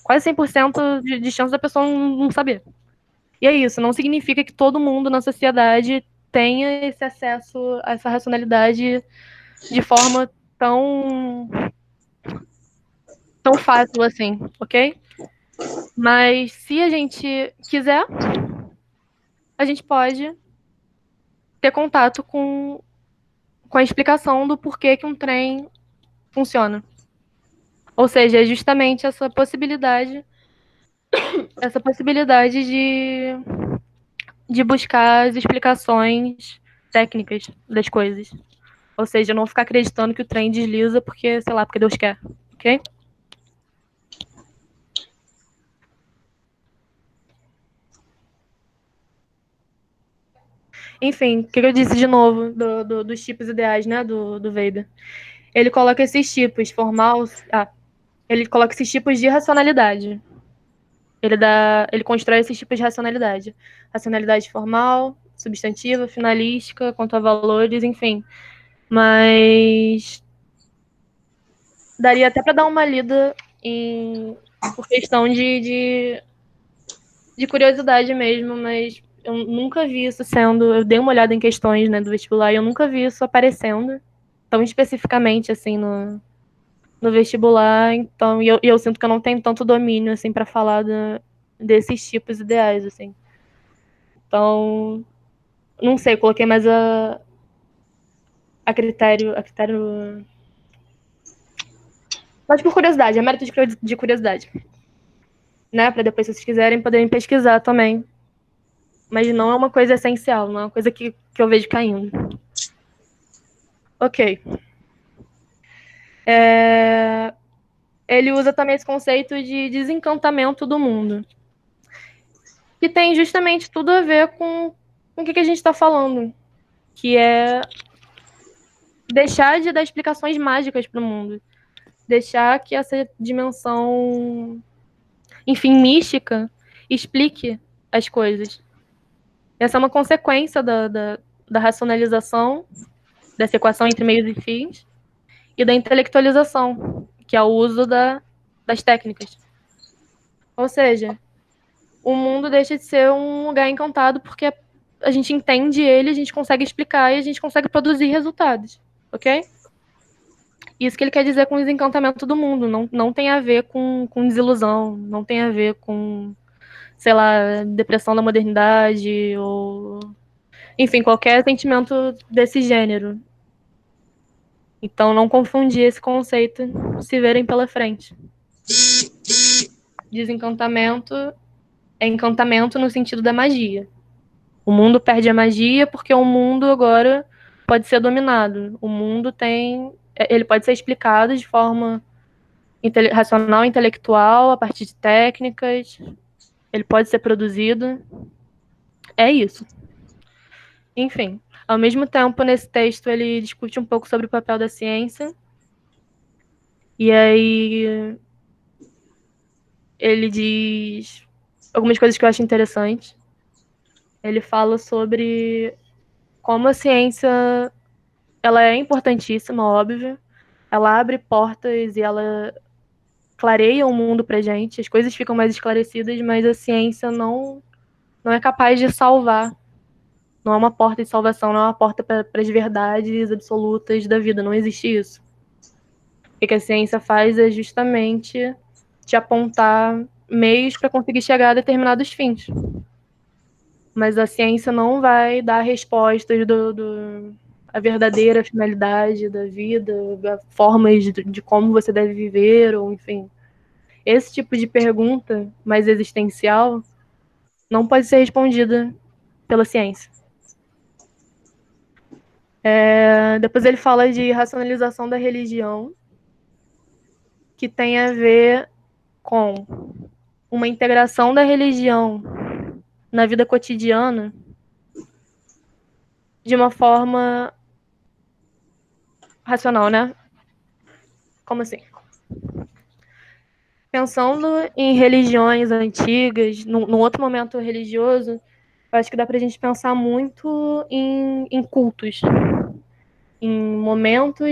quase 100% de chance da pessoa não saber. E é isso, não significa que todo mundo na sociedade tenha esse acesso a essa racionalidade de forma tão fácil assim, ok? Mas se a gente quiser, a gente pode ter contato com a explicação do porquê que um trem funciona. Ou seja, é justamente essa possibilidade de buscar as explicações técnicas das coisas. Ou seja, não ficar acreditando que o trem desliza porque, sei lá, porque Deus quer, ok? Enfim, o que eu disse de novo dos tipos ideais, né, do Weber? Ele coloca esses tipos formal... ele coloca esses tipos de racionalidade. Ele constrói esses tipos de racionalidade. Racionalidade formal, substantiva, finalística, quanto a valores, enfim. Mas daria até para dar uma lida por questão de curiosidade mesmo, mas eu nunca vi isso sendo... Eu dei uma olhada em questões, né, do vestibular e eu nunca vi isso aparecendo tão especificamente assim no vestibular. Então, eu sinto que eu não tenho tanto domínio assim para falar desses tipos ideais, assim. Então, não sei, coloquei mais a critério, mas por curiosidade, é mérito de curiosidade, né? Para depois, se vocês quiserem, poderem pesquisar também. Mas não é uma coisa essencial, não é uma coisa que eu vejo caindo. Ok. Ele usa também esse conceito de desencantamento do mundo, que tem justamente tudo a ver com o que a gente está falando, que é deixar de dar explicações mágicas para o mundo, deixar que essa dimensão, enfim, mística, explique as coisas. Essa é uma consequência da racionalização, dessa equação entre meios e fins, e da intelectualização, que é o uso das técnicas. Ou seja, o mundo deixa de ser um lugar encantado porque a gente entende ele, a gente consegue explicar e a gente consegue produzir resultados, ok? Isso que ele quer dizer com o desencantamento do mundo. Não tem a ver com desilusão, não tem a ver com, sei lá, depressão da modernidade ou... Enfim, qualquer sentimento desse gênero. Então, não confundir esse conceito se verem pela frente. Desencantamento é encantamento no sentido da magia. O mundo perde a magia porque o mundo agora pode ser dominado. O mundo ele pode ser explicado de forma racional, intelectual, a partir de técnicas. Ele pode ser produzido. É isso. Enfim, ao mesmo tempo, nesse texto, ele discute um pouco sobre o papel da ciência. E aí ele diz algumas coisas que eu acho interessantes. Ele fala sobre como a ciência ela é importantíssima, óbvio. Ela abre portas e ela clareia o mundo pra gente. As coisas ficam mais esclarecidas, mas a ciência não é capaz de salvar. Não é uma porta de salvação, não é uma porta para as verdades absolutas da vida. Não existe isso. O que a ciência faz é justamente te apontar meios para conseguir chegar a determinados fins. Mas a ciência não vai dar respostas a verdadeira finalidade da vida, formas de como você deve viver, ou enfim. Esse tipo de pergunta mais existencial não pode ser respondida pela ciência. Depois ele fala de racionalização da religião, que tem a ver com uma integração da religião na vida cotidiana de uma forma racional, né? Como assim? Pensando em religiões antigas, num outro momento religioso, eu acho que dá pra gente pensar muito em cultos, em momentos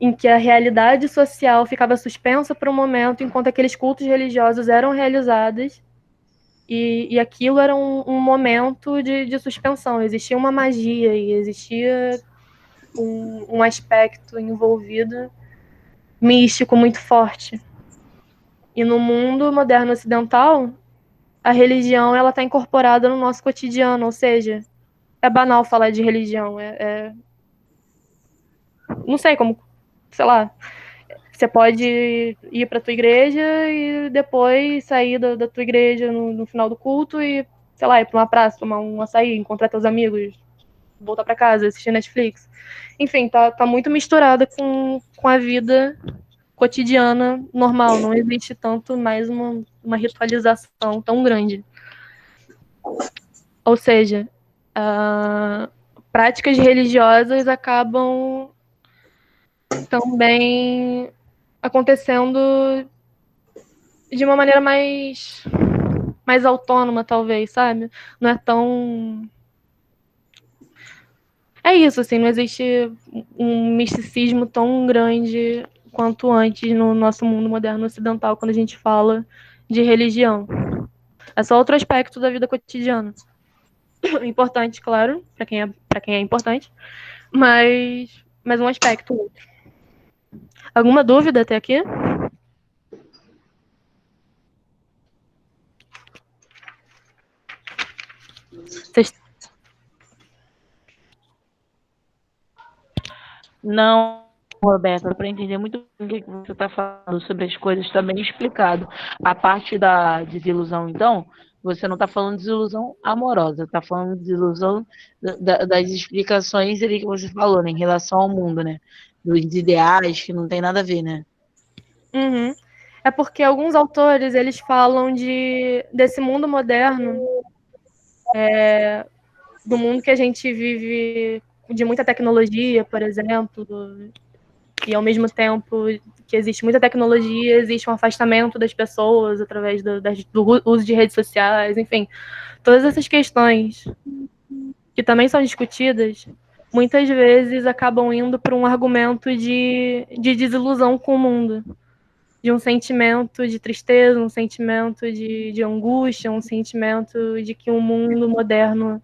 em que a realidade social ficava suspensa por um momento, enquanto aqueles cultos religiosos eram realizados, e aquilo era um momento de suspensão. Existia uma magia e existia um aspecto envolvido místico muito forte. E no mundo moderno ocidental, a religião ela está incorporada no nosso cotidiano, ou seja, é banal falar de religião. Não sei como, sei lá, você pode ir para tua igreja e depois sair da tua igreja no final do culto e, sei lá, ir para uma praça, tomar um açaí, encontrar teus amigos, voltar para casa, assistir Netflix. Enfim, tá muito misturada com a vida cotidiana normal. Não existe tanto mais uma ritualização tão grande. Ou seja, práticas religiosas acabam também acontecendo de uma maneira mais autônoma, talvez, sabe? Não é tão... É isso, assim, não existe um misticismo tão grande quanto antes no nosso mundo moderno ocidental, quando a gente fala de religião. É só outro aspecto da vida cotidiana. Importante, claro, para quem é importante, mas um aspecto outro. Alguma dúvida até aqui? Vocês... Não, Roberta, para entender muito bem o que você está falando sobre as coisas, está bem explicado. A parte da desilusão, então, você não está falando de desilusão amorosa, está falando de desilusão das explicações ali que você falou, né, em relação ao mundo, né? Dos ideais, que não tem nada a ver, né? Uhum. É porque alguns autores, eles falam desse mundo moderno, do mundo que a gente vive de muita tecnologia, por exemplo, e ao mesmo tempo que existe muita tecnologia, existe um afastamento das pessoas através do uso de redes sociais, enfim. Todas essas questões que também são discutidas, muitas vezes acabam indo para um argumento de desilusão com o mundo, de um sentimento de tristeza, um sentimento de angústia, um sentimento de que o mundo moderno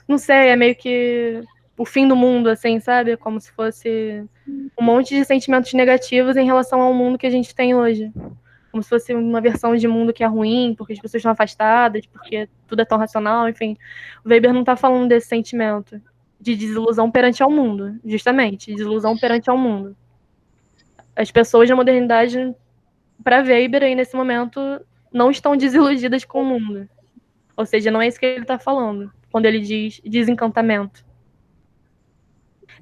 não sei, é meio que o fim do mundo, assim, sabe? Como se fosse um monte de sentimentos negativos em relação ao mundo que a gente tem hoje. Como se fosse uma versão de mundo que é ruim, porque as pessoas estão afastadas, porque tudo é tão racional, enfim. O Weber não está falando desse sentimento de desilusão perante ao mundo, justamente, desilusão perante ao mundo. As pessoas da modernidade, para Weber, aí nesse momento, não estão desiludidas com o mundo. Ou seja, não é isso que ele está falando, quando ele diz desencantamento.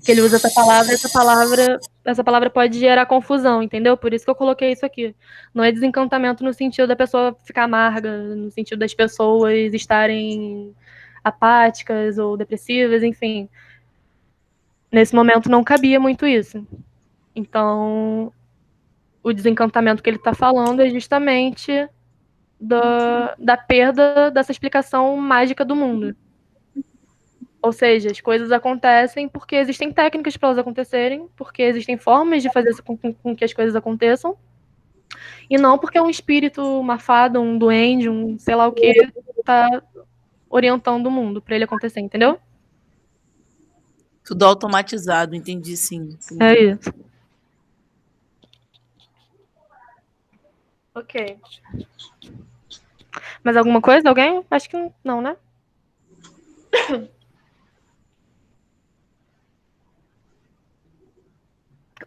Que ele usa essa palavra pode gerar confusão, entendeu? Por isso que eu coloquei isso aqui. Não é desencantamento no sentido da pessoa ficar amarga, no sentido das pessoas estarem apáticas ou depressivas, enfim. Nesse momento não cabia muito isso. Então, o desencantamento que ele está falando é justamente da perda dessa explicação mágica do mundo. Ou seja, as coisas acontecem porque existem técnicas para elas acontecerem, porque existem formas de fazer com que as coisas aconteçam, e não porque um espírito, uma fada, um duende, um sei lá o que, está orientando o mundo para ele acontecer, entendeu? Tudo automatizado, entendi sim. Entendi. É isso. Ok. Mais alguma coisa? Alguém? Acho que não, né?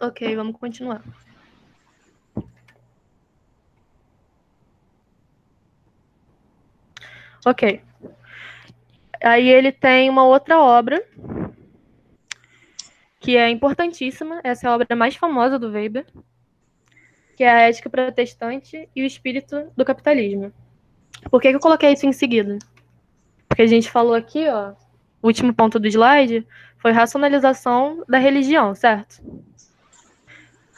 Ok, vamos continuar. Ok. Aí ele tem uma outra obra que é importantíssima. Essa é a obra mais famosa do Weber, que é a Ética Protestante e o Espírito do Capitalismo. Por que eu coloquei isso em seguida? Porque a gente falou aqui, ó, o último ponto do slide foi racionalização da religião, certo?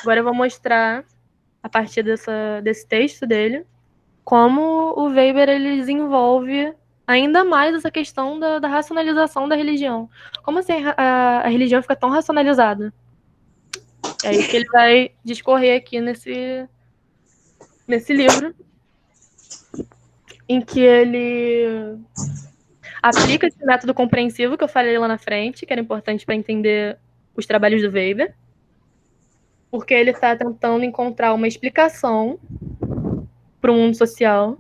Agora eu vou mostrar, a partir desse texto dele, como o Weber ele desenvolve ainda mais essa questão da racionalização da religião. Como assim a religião fica tão racionalizada? É isso que ele vai discorrer aqui nesse livro, em que ele aplica esse método compreensivo que eu falei lá na frente, que era importante para entender os trabalhos do Weber, porque ele está tentando encontrar uma explicação para o mundo social,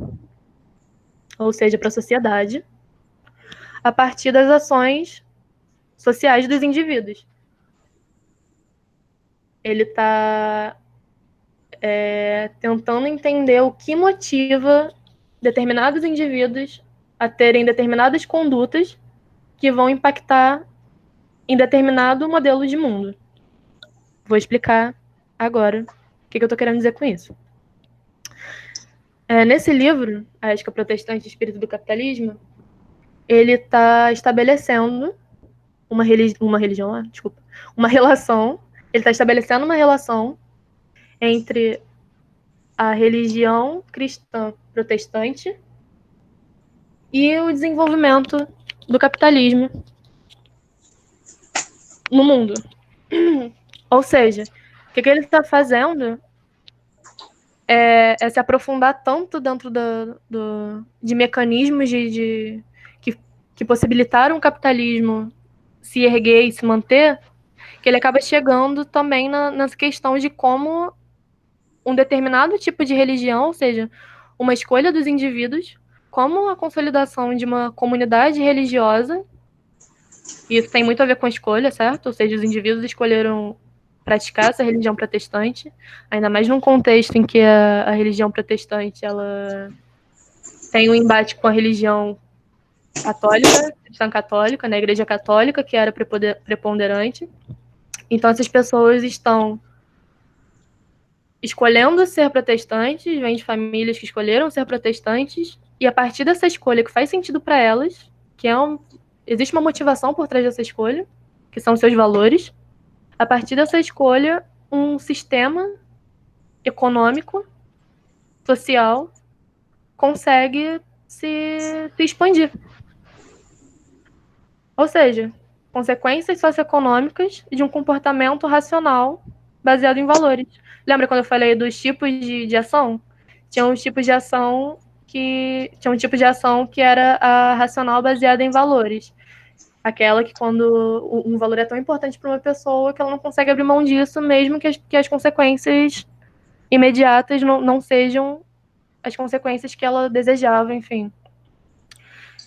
ou seja, para a sociedade, a partir das ações sociais dos indivíduos. Ele está tentando entender o que motiva determinados indivíduos a terem determinadas condutas que vão impactar em determinado modelo de mundo. Vou explicar agora o que eu estou querendo dizer com isso. Nesse livro, A Ética Protestante e o Espírito do Capitalismo, ele está estabelecendo uma religião, desculpa, uma relação, ele está estabelecendo uma relação entre a religião cristã protestante e o desenvolvimento do capitalismo no mundo. Ou seja, o que ele está fazendo é se aprofundar tanto dentro de mecanismos que possibilitaram o capitalismo se erguer e se manter, que ele acaba chegando também nessa questão de como um determinado tipo de religião, ou seja, uma escolha dos indivíduos, como a consolidação de uma comunidade religiosa, e isso tem muito a ver com a escolha, certo? Ou seja, os indivíduos escolheram praticar essa religião protestante, ainda mais num contexto em que a religião protestante ela tem um embate com a religião católica, cristã católica, né, a Igreja Católica, que era preponderante. Então, essas pessoas estão escolhendo ser protestantes, vêm de famílias que escolheram ser protestantes, e a partir dessa escolha que faz sentido para elas, existe uma motivação por trás dessa escolha, que são seus valores, a partir dessa escolha, um sistema econômico, social, consegue se expandir. Ou seja, consequências socioeconômicas de um comportamento racional baseado em valores. Lembra quando eu falei dos tipos de ação? Tinha um tipo de ação que era a racional baseada em valores. Aquela que quando um valor é tão importante para uma pessoa que ela não consegue abrir mão disso, mesmo que as consequências imediatas não sejam as consequências que ela desejava, enfim.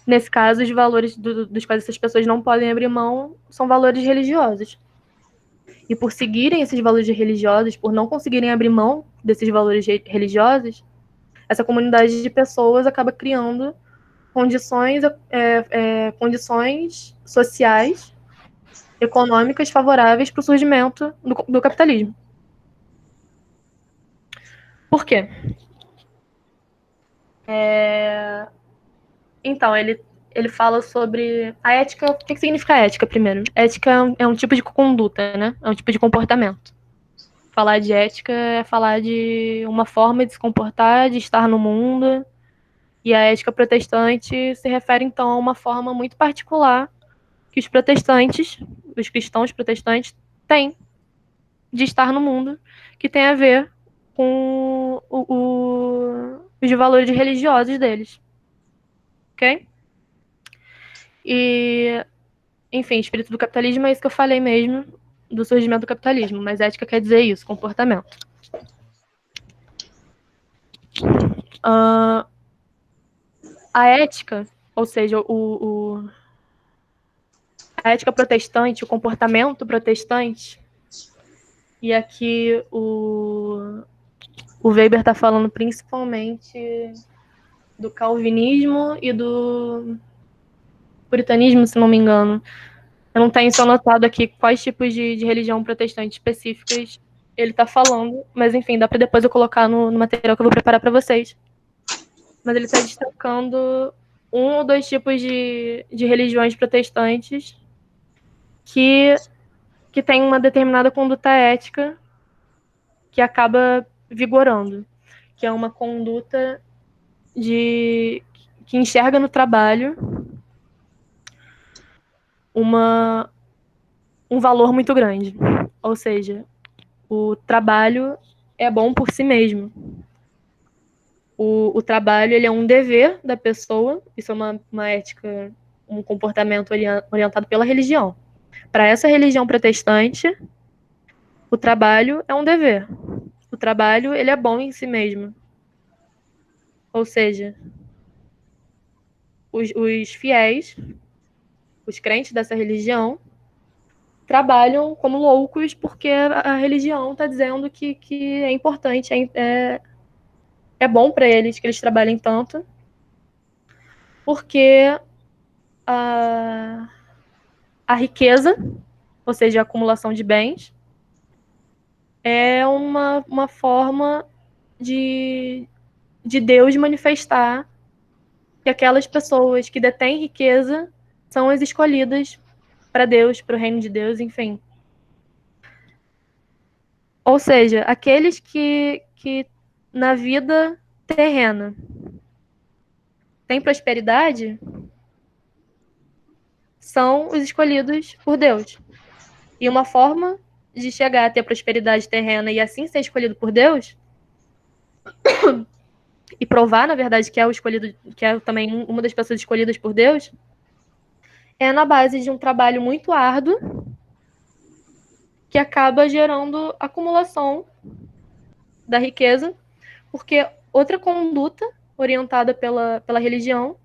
Nesse caso, os valores dos quais essas pessoas não podem abrir mão são valores religiosos. E por seguirem esses valores religiosos, por não conseguirem abrir mão desses valores religiosos, essa comunidade de pessoas acaba criando condições sociais, econômicas favoráveis para o surgimento do capitalismo. Por quê? Então, ele fala sobre a ética. O que significa ética, primeiro? Ética é um tipo de conduta, né? É um tipo de comportamento. Falar de ética é falar de uma forma de se comportar, de estar no mundo. E a ética protestante se refere, então, a uma forma muito particular que os protestantes, os cristãos protestantes, têm de estar no mundo, que tem a ver com os valores religiosos deles. Ok? E, enfim, espírito do capitalismo é isso que eu falei mesmo, do surgimento do capitalismo, mas ética quer dizer isso, comportamento. A ética, ou seja, a ética protestante, o comportamento protestante, e aqui o Weber está falando principalmente do calvinismo e do puritanismo, se não me engano. Eu não tenho só anotado aqui quais tipos de religião protestante específicas ele está falando, mas enfim, dá para depois eu colocar no material que eu vou preparar para vocês. Mas ele está destacando um ou dois tipos de religiões protestantes que tem uma determinada conduta ética que acaba vigorando, que é uma conduta que enxerga no trabalho um valor muito grande. Ou seja, o trabalho é bom por si mesmo. O trabalho ele é um dever da pessoa, isso é uma ética, um comportamento orientado pela religião. Para essa religião protestante, o trabalho é um dever. O trabalho ele é bom em si mesmo. Ou seja, os fiéis, os crentes dessa religião, trabalham como loucos porque a religião está dizendo que é importante, é bom para eles que eles trabalhem tanto, porque a riqueza, ou seja, a acumulação de bens, é uma forma de de Deus manifestar que aquelas pessoas que detêm riqueza são as escolhidas para Deus, para o reino de Deus, enfim. Ou seja, aqueles que na vida terrena têm prosperidade são os escolhidos por Deus. E uma forma de chegar a ter prosperidade terrena e assim ser escolhido por Deus e provar, na verdade, que é o escolhido, que é também uma das pessoas escolhidas por Deus, é na base de um trabalho muito árduo que acaba gerando acumulação da riqueza, porque outra conduta orientada pela religião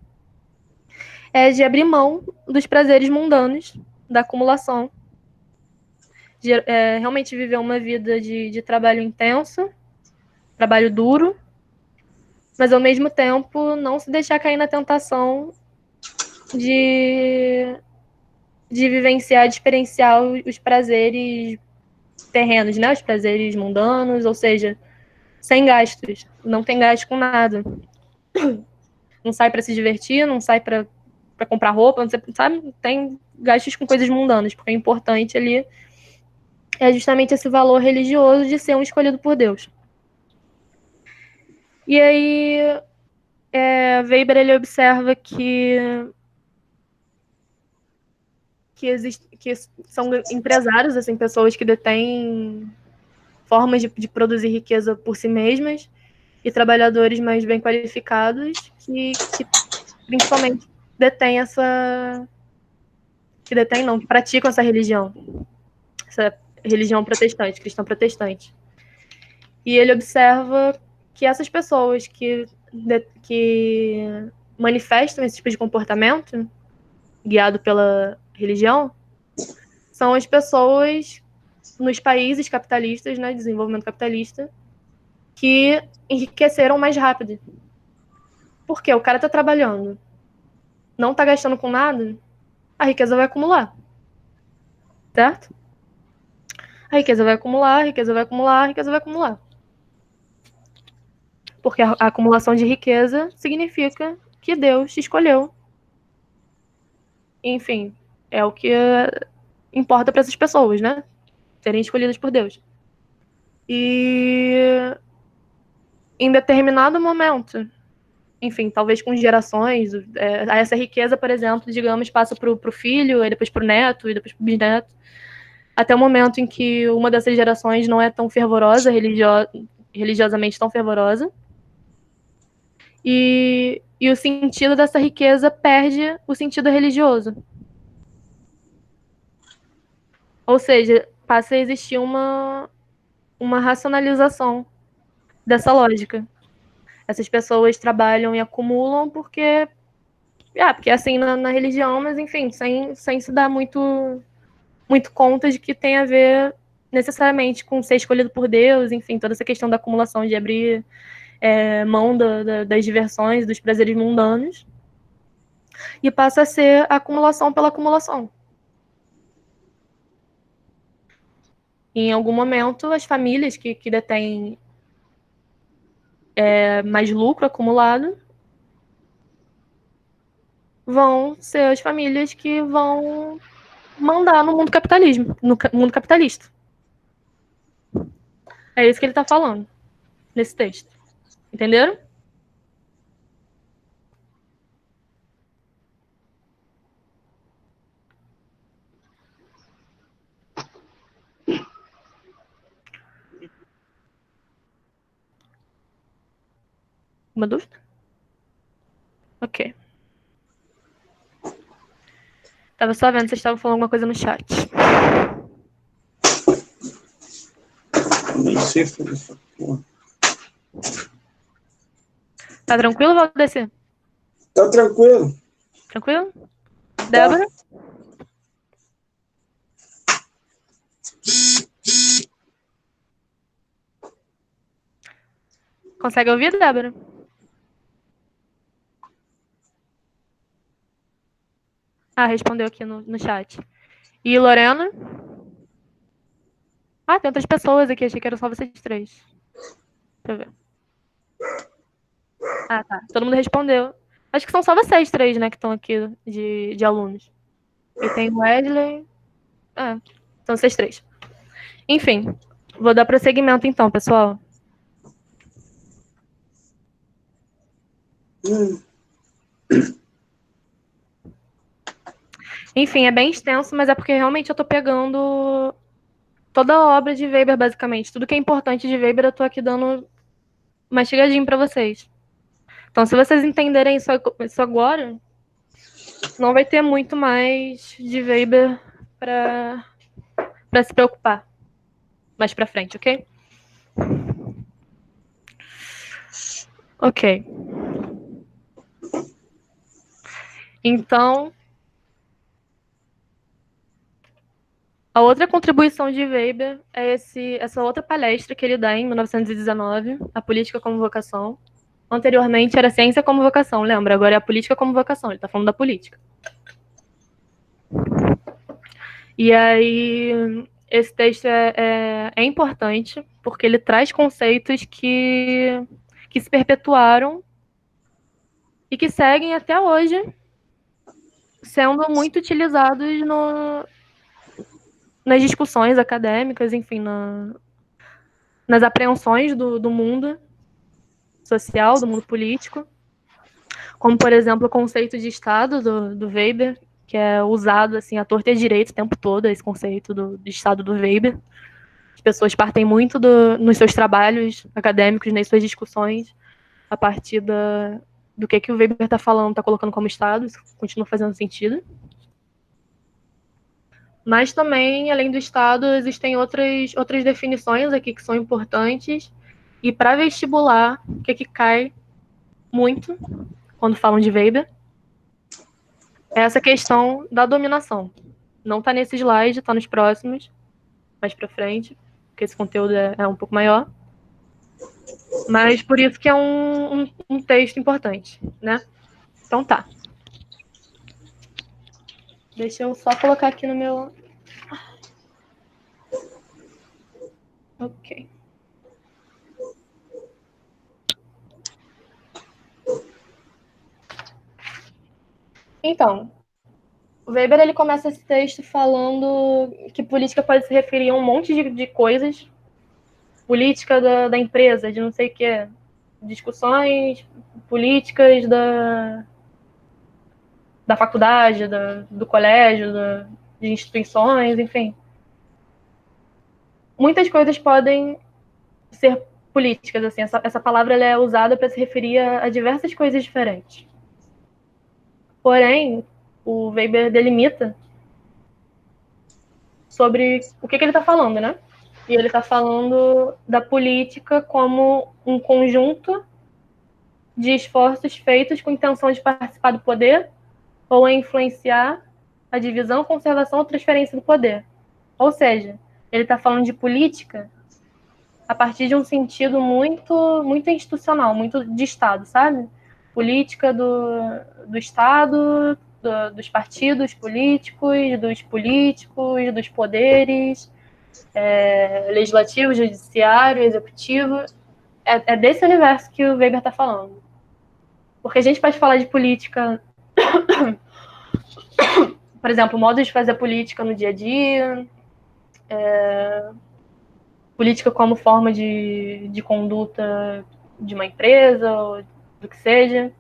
é de abrir mão dos prazeres mundanos, da acumulação, de realmente viver uma vida de trabalho intenso, trabalho duro, mas ao mesmo tempo não se deixar cair na tentação de vivenciar, de experienciar os prazeres terrenos, né? Os prazeres mundanos, ou seja, sem gastos, não tem gasto com nada. Não sai para se divertir, não sai para comprar roupa, não sabe? Tem gastos com coisas mundanas, porque o importante ali é justamente esse valor religioso de ser um escolhido por Deus. E aí, Weber, ele observa que são empresários, assim, pessoas que detêm formas de produzir riqueza por si mesmas e trabalhadores mais bem qualificados que principalmente detêm que praticam essa religião protestante, cristã protestante. E ele observa que essas pessoas que manifestam esse tipo de comportamento guiado pela religião são as pessoas nos países capitalistas, né, desenvolvimento capitalista, que enriqueceram mais rápido. Porque o cara tá trabalhando, não tá gastando com nada, a riqueza vai acumular. Certo? A riqueza vai acumular, a riqueza vai acumular, a riqueza vai acumular. Porque a acumulação de riqueza significa que Deus te escolheu. Enfim, é o que importa para essas pessoas, né? Serem escolhidas por Deus. E em determinado momento, enfim, talvez com gerações, essa riqueza, por exemplo, digamos, passa para o filho, e depois para o neto, e depois para o bisneto, até o momento em que uma dessas gerações não é tão fervorosa, religiosamente tão fervorosa, e o sentido dessa riqueza perde o sentido religioso. Ou seja, passa a existir uma racionalização dessa lógica. Essas pessoas trabalham e acumulam porque é assim na religião, mas enfim, sem se dar muito conta de que tem a ver necessariamente com ser escolhido por Deus, enfim, toda essa questão da acumulação, de abrir mão das diversões, dos prazeres mundanos, e passa a ser a acumulação pela acumulação. Em algum momento, as famílias que detêm mais lucro acumulado vão ser as famílias que vão mandar no mundo capitalismo, no mundo capitalista. É isso que ele está falando nesse texto. Entenderam? Uma dúvida? Ok. Tava só vendo se vocês estavam falando alguma coisa no chat. Nem sei fazer essa porra. Tá tranquilo, Valdeci? Tá tranquilo. Tranquilo? Débora? Consegue ouvir, Débora? Respondeu aqui no chat. E Lorena? Tem outras pessoas aqui, achei que eram só vocês três. Deixa eu ver. Ah, tá. Todo mundo respondeu. Acho que são só vocês três, né, que estão aqui de alunos. E tem o Wesley. Ah, são vocês três. Enfim, vou dar prosseguimento então, pessoal. Enfim, é bem extenso, mas é porque realmente eu tô pegando toda a obra de Weber, basicamente. Tudo que é importante de Weber, eu tô aqui dando mastigadinho pra vocês. Então, se vocês entenderem isso agora, não vai ter muito mais de Weber pra se preocupar mais pra frente, ok? Ok. Então, a outra contribuição de Weber é essa outra palestra que ele dá em 1919, A Política como Vocação. Anteriormente era Ciência como Vocação, lembra? Agora é a Política como Vocação, ele está falando da política. E aí, esse texto é importante, porque ele traz conceitos que se perpetuaram e que seguem até hoje sendo muito utilizados nas discussões acadêmicas, enfim, nas apreensões do mundo social, do mundo político, como, por exemplo, o conceito de Estado do Weber, que é usado assim, à torta e à direita o tempo todo, esse conceito de Estado do Weber. As pessoas partem muito nos seus trabalhos acadêmicos, nas suas discussões, a partir do que o Weber está falando, está colocando como Estado, isso continua fazendo sentido. Mas também, além do Estado, existem outras definições aqui que são importantes. E para vestibular, o que cai muito quando falam de Weber é essa questão da dominação. Não está nesse slide, está nos próximos, mais para frente, porque esse conteúdo é um pouco maior. Mas por isso que é um texto importante, né? Então tá. Deixa eu só colocar aqui no meu... Ok. Então, o Weber ele começa esse texto falando que política pode se referir a um monte de coisas. Política da empresa, de não sei o que. Discussões políticas da faculdade, do colégio, de instituições, enfim. Muitas coisas podem ser políticas, assim. Essa palavra ela é usada para se referir a diversas coisas diferentes. Porém, o Weber delimita sobre o que ele está falando, né? E ele está falando da política como um conjunto de esforços feitos com intenção de participar do poder ou a influenciar a divisão, conservação ou transferência do poder. Ou seja, ele está falando de política a partir de um sentido muito, muito institucional, muito de Estado, sabe? Política do Estado, dos partidos políticos, dos poderes, legislativo, judiciário, executivo. É desse universo que o Weber está falando. Porque a gente pode falar de política, por exemplo, modos de fazer política no dia a dia, política como forma de conduta de uma empresa, ou do que seja,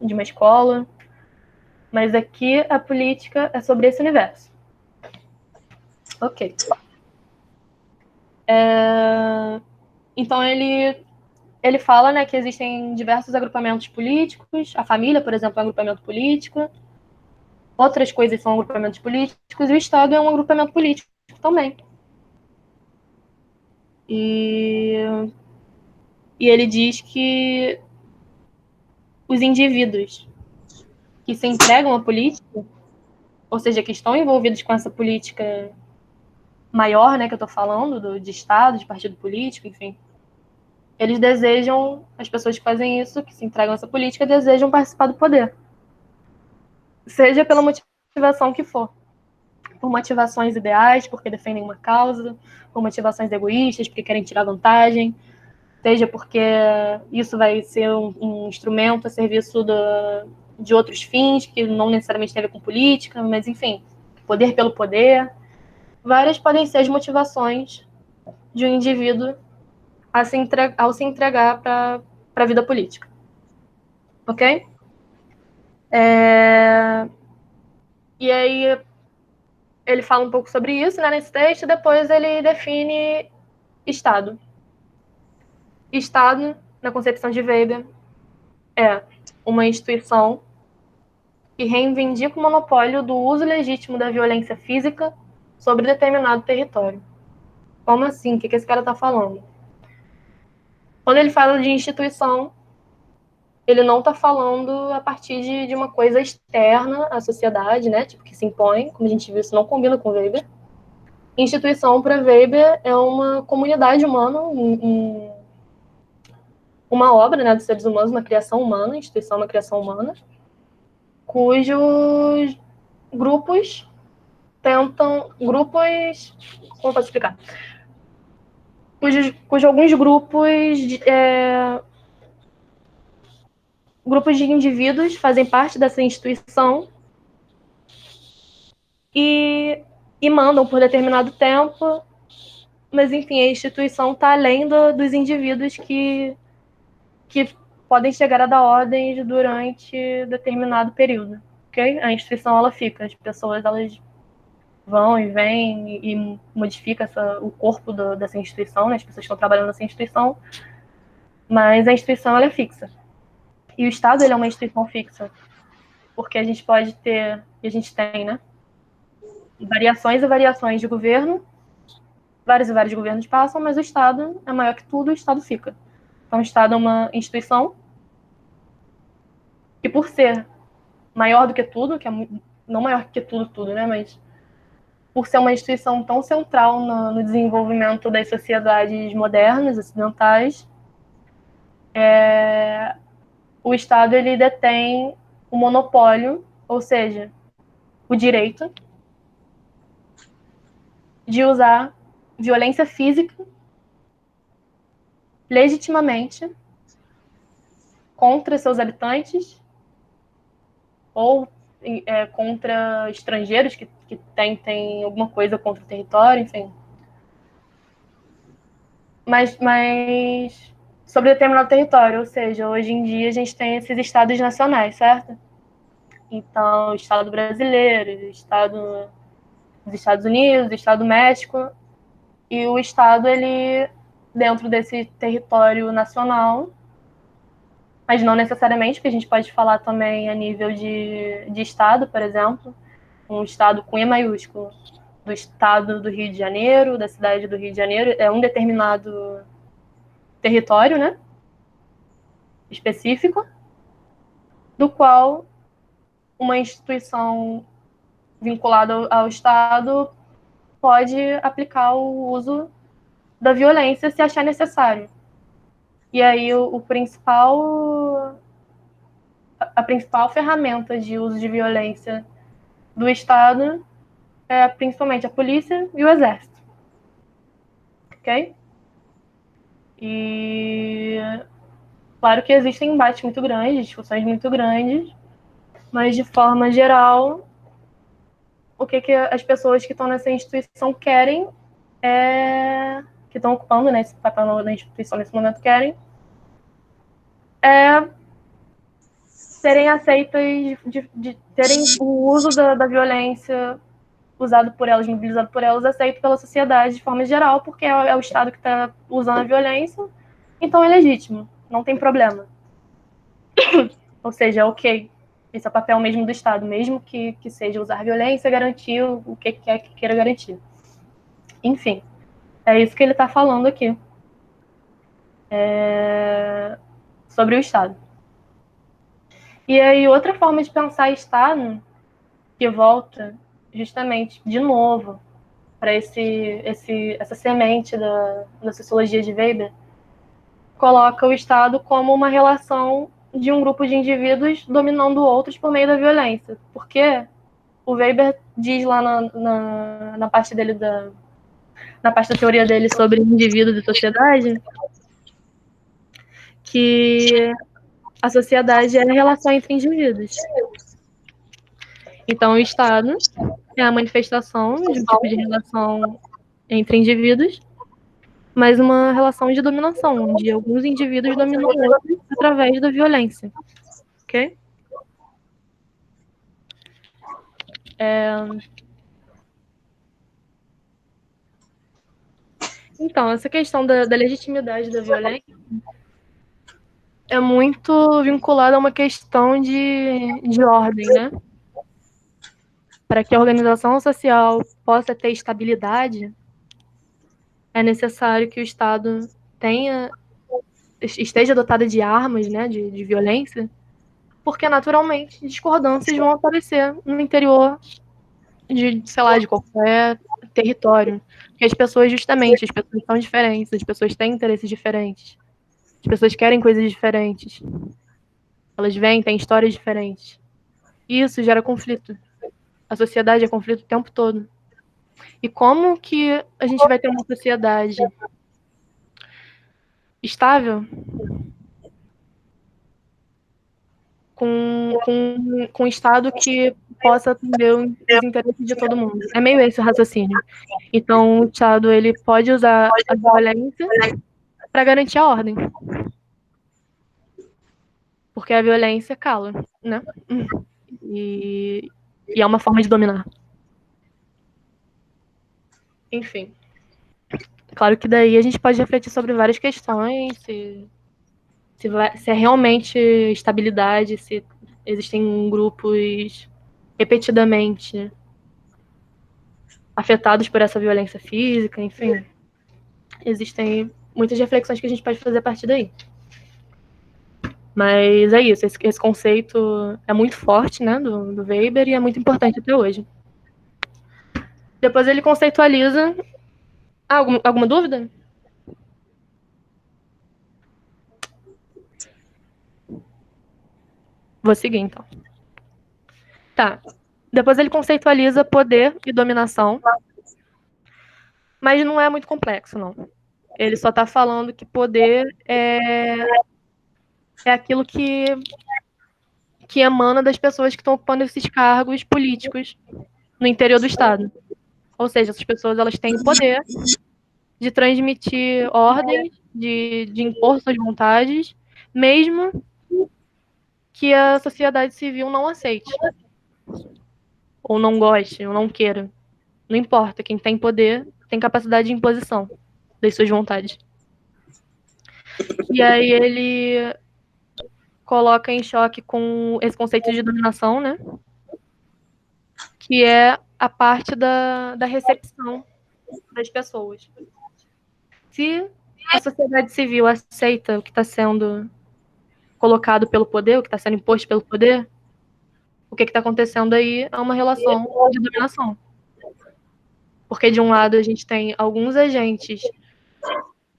de uma escola. Mas aqui a política é sobre esse universo. Ok. Então ele fala, né, que existem diversos agrupamentos políticos. A família, por exemplo, é um agrupamento político. Outras coisas são agrupamentos políticos. E o Estado é um agrupamento político também. E ele diz que os indivíduos que se entregam à política, ou seja, que estão envolvidos com essa política maior, né, que eu estou falando, de Estado, de partido político, enfim, eles desejam, as pessoas que fazem isso, que se entregam a essa política, desejam participar do poder. Seja pela motivação que for. Por motivações ideais, porque defendem uma causa, por motivações egoístas, porque querem tirar vantagem. seja porque isso vai ser um instrumento a serviço de outros fins, que não necessariamente tem a ver com política, mas, enfim, poder pelo poder. Várias podem ser as motivações de um indivíduo ao se entregar para a vida política. Ok? E aí ele fala um pouco sobre isso, né, nesse texto, e depois ele define Estado. Estado, na concepção de Weber, é uma instituição que reivindica o monopólio do uso legítimo da violência física sobre determinado território. Como assim? O que esse cara está falando? Quando ele fala de instituição, ele não está falando a partir de uma coisa externa à sociedade, né? Tipo, que se impõe, como a gente viu, isso não combina com Weber. Instituição, para Weber, é uma comunidade humana, uma obra, né, dos seres humanos, uma criação humana, instituição é uma criação humana, cujos grupos como posso explicar? Cujos alguns grupos de indivíduos fazem parte dessa instituição e mandam por determinado tempo, mas, enfim, a instituição está além dos indivíduos que podem chegar a dar ordens durante determinado período, ok? A instituição, ela fica, as pessoas, elas vão e vêm e modifica o corpo dessa instituição, né? As pessoas que estão trabalhando nessa instituição, mas a instituição, ela é fixa. E o Estado, ele é uma instituição fixa, porque a gente pode ter, e a gente tem, né? Variações e variações de governo, vários e vários governos passam, mas o Estado é maior que tudo, o Estado fica. Então, o Estado é uma instituição que, por ser maior do que tudo, que é não maior que tudo, né? Mas por ser uma instituição tão central no desenvolvimento das sociedades modernas, ocidentais, o Estado, ele detém o monopólio, ou seja, o direito de usar violência física legitimamente contra seus habitantes ou contra estrangeiros que tentem alguma coisa contra o território, enfim. Mas sobre determinado território, ou seja, hoje em dia a gente tem esses estados nacionais, certo? Então, o Estado brasileiro, o Estado dos Estados Unidos, o Estado do México, e o Estado, ele, dentro desse território nacional, mas não necessariamente, porque a gente pode falar também a nível de Estado, por exemplo, um Estado com E maiúsculo, do Estado do Rio de Janeiro, da cidade do Rio de Janeiro, é um determinado território, né, específico, do qual uma instituição vinculada ao Estado pode aplicar o uso da violência se achar necessário. E aí a principal ferramenta de uso de violência do Estado é principalmente a polícia e o exército. Ok? E claro que existem embates muito grandes, discussões muito grandes, mas de forma geral, o que as pessoas que estão nessa instituição querem que estão ocupando, né, esse papel na instituição nesse momento querem serem aceitas, de terem o uso da violência usado por elas, mobilizado por elas, aceito pela sociedade de forma geral, porque é o Estado que está usando a violência, então é legítimo, não tem problema. Ou seja, ok, esse é o papel mesmo do Estado, mesmo que seja usar violência, garantir o que quer que queira garantir. Enfim, é isso que ele está falando aqui. Sobre o Estado. E aí, outra forma de pensar Estado, que volta justamente, de novo, para essa semente da sociologia de Weber, coloca o Estado como uma relação de um grupo de indivíduos dominando outros por meio da violência. Porque o Weber diz lá na parte dele na parte da teoria dele sobre indivíduos e sociedade, que a sociedade é a relação entre indivíduos. Então, o Estado é a manifestação de um tipo de relação entre indivíduos, mas uma relação de dominação, onde alguns indivíduos dominam outros através da violência. Ok? Então, essa questão da legitimidade da violência é muito vinculada a uma questão de ordem, né? Para que a organização social possa ter estabilidade, é necessário que o Estado esteja dotado de armas, né, de violência, porque naturalmente discordâncias vão aparecer no interior sei lá, de qualquer território. Porque as pessoas são diferentes, as pessoas têm interesses diferentes, as pessoas querem coisas diferentes, elas têm histórias diferentes. E isso gera conflito. A sociedade é conflito o tempo todo. E como que a gente vai ter uma sociedade estável com um Estado que possa atender os interesses de todo mundo? É meio esse o raciocínio. Então, o Estado ele pode usar a violência para garantir a ordem. Porque a violência cala, né? E é uma forma de dominar. Enfim. Claro que daí a gente pode refletir sobre várias questões, se é realmente estabilidade, se existem grupos repetidamente afetados por essa violência física, enfim. Existem muitas reflexões que a gente pode fazer a partir daí. Mas é isso, esse conceito é muito forte, né, do Weber, e é muito importante até hoje. Depois ele conceitualiza... alguma dúvida? Vou seguir, então. Tá. Depois ele conceitualiza poder e dominação, mas não é muito complexo, não. Ele só está falando que poder é aquilo que emana das pessoas que estão ocupando esses cargos políticos no interior do Estado. Ou seja, essas pessoas elas têm o poder de transmitir ordens, de impor suas vontades, mesmo que a sociedade civil não aceite, ou não goste, ou não queira. Não importa, quem tem poder tem capacidade de imposição das suas vontades. E aí ele coloca em choque com esse conceito de dominação, né? Que é a parte da recepção das pessoas. Se a sociedade civil aceita o que está sendo colocado pelo poder, o que está sendo imposto pelo poder, o que está acontecendo aí é uma relação de dominação. Porque, de um lado, a gente tem alguns agentes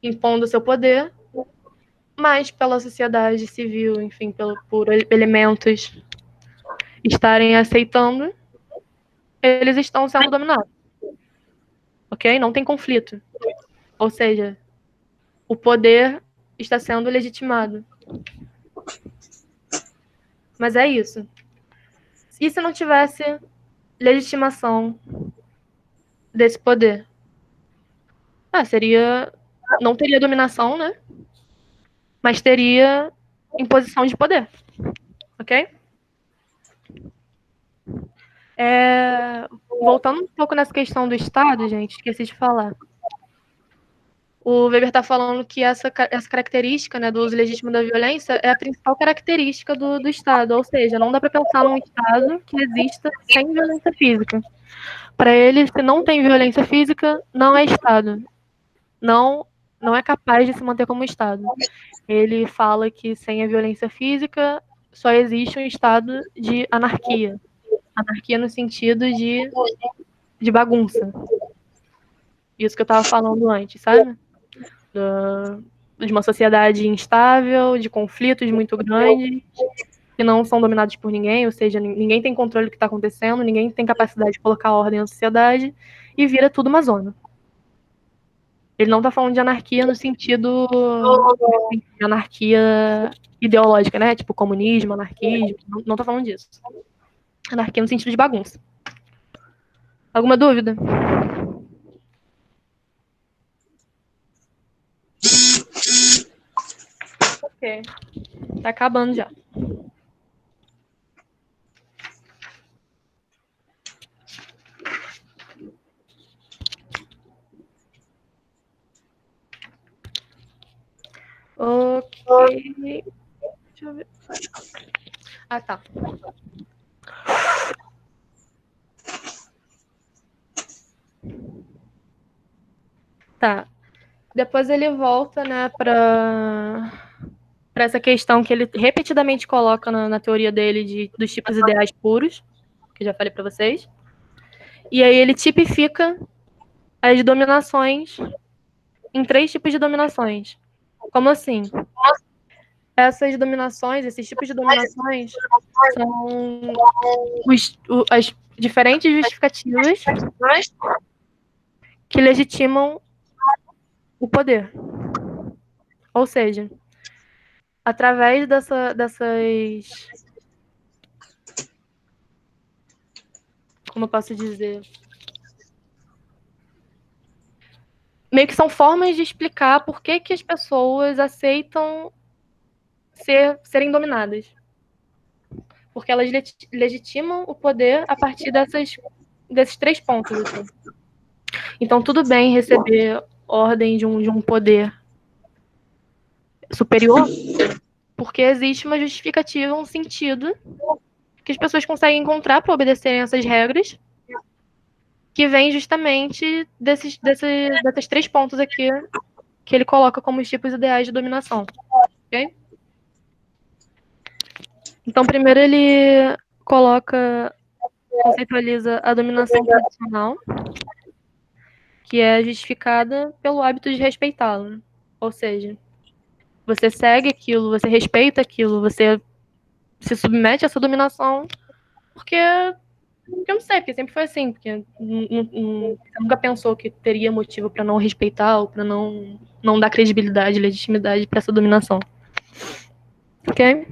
impondo seu poder, mas pela sociedade civil, enfim, por elementos estarem aceitando, eles estão sendo dominados. Ok? Não tem conflito. Ou seja, o poder está sendo legitimado. Mas é isso. E se não tivesse legitimação desse poder? Não teria dominação, né? Mas teria imposição de poder. Ok? Voltando um pouco nessa questão do Estado, gente, esqueci de falar. O Weber está falando que essa característica, né, do uso legítimo da violência é a principal característica do Estado, ou seja, não dá para pensar num Estado que exista sem violência física. Para ele, se não tem violência física, não é Estado. Não é capaz de se manter como Estado. Ele fala que sem a violência física só existe um estado de anarquia. Anarquia no sentido de bagunça. Isso que eu estava falando antes, sabe? De uma sociedade instável, de conflitos muito grandes, que não são dominados por ninguém, ou seja, ninguém tem controle do que está acontecendo, ninguém tem capacidade de colocar ordem na sociedade, e vira tudo uma zona. Ele não tá falando de anarquia no sentido de anarquia ideológica, né? Tipo comunismo, anarquismo. Não tá falando disso. Anarquia no sentido de bagunça. Alguma dúvida? Ok. Tá acabando já. Ok. Deixa eu ver. Ah, tá. Tá. Depois ele volta, né, para essa questão que ele repetidamente coloca na teoria dele dos tipos ideais puros, que eu já falei para vocês. E aí ele tipifica as dominações em 3 tipos de dominações. Como assim? Essas dominações, esses tipos de dominações são as diferentes justificativas que legitimam o poder. Ou seja, através dessas... Como eu posso dizer? Meio que são formas de explicar por que as pessoas aceitam serem dominadas. Porque elas legitimam o poder a partir desses 3 pontos. Assim. Então, tudo bem receber ordem de um poder superior, porque existe uma justificativa, um sentido que as pessoas conseguem encontrar para obedecerem essas regras, que vem justamente desses 3 pontos aqui que ele coloca como os tipos ideais de dominação. Ok? Então, primeiro ele conceitualiza a dominação tradicional, que é justificada pelo hábito de respeitá-lo. Ou seja, você segue aquilo, você respeita aquilo, você se submete a essa dominação, porque eu não sei, porque sempre foi assim, porque você nunca pensou que teria motivo para não respeitar ou para não dar credibilidade, legitimidade para essa dominação. Ok?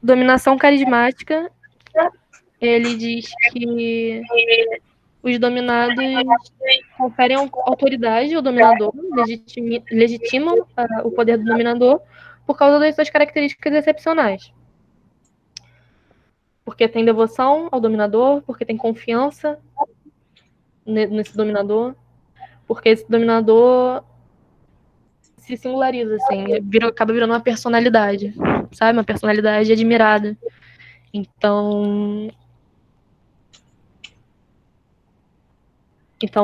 Dominação carismática, ele diz que os dominados conferem autoridade ao dominador, legitimam o poder do dominador por causa das suas características excepcionais. Porque tem devoção ao dominador, porque tem confiança nesse dominador, porque esse dominador se singulariza, assim, acaba virando uma personalidade, sabe? Uma personalidade admirada. Então,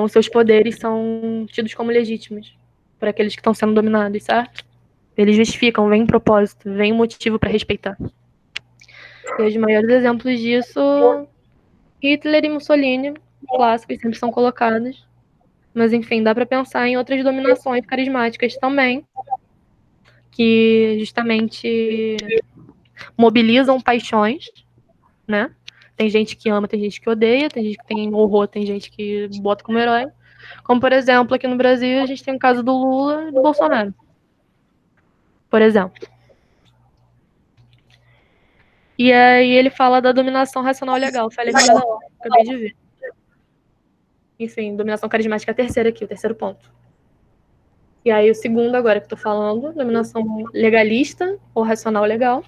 os seus poderes são tidos como legítimos por aqueles que estão sendo dominados, certo? Eles justificam, vem um propósito, vem um motivo para respeitar. E os maiores exemplos disso, Hitler e Mussolini, clássicos, sempre são colocados. Mas, enfim, dá para pensar em outras dominações carismáticas também, que justamente mobilizam paixões, né? Tem gente que ama, tem gente que odeia, tem gente que tem horror, tem gente que bota como herói. Como, por exemplo, aqui no Brasil, a gente tem o caso do Lula e do Bolsonaro. Por exemplo. E aí ele fala da dominação racional legal. Falei que não, acabei de ver. Enfim, dominação carismática é a terceira aqui, o terceiro ponto. E aí o segundo agora que eu tô falando, dominação legalista ou racional legal,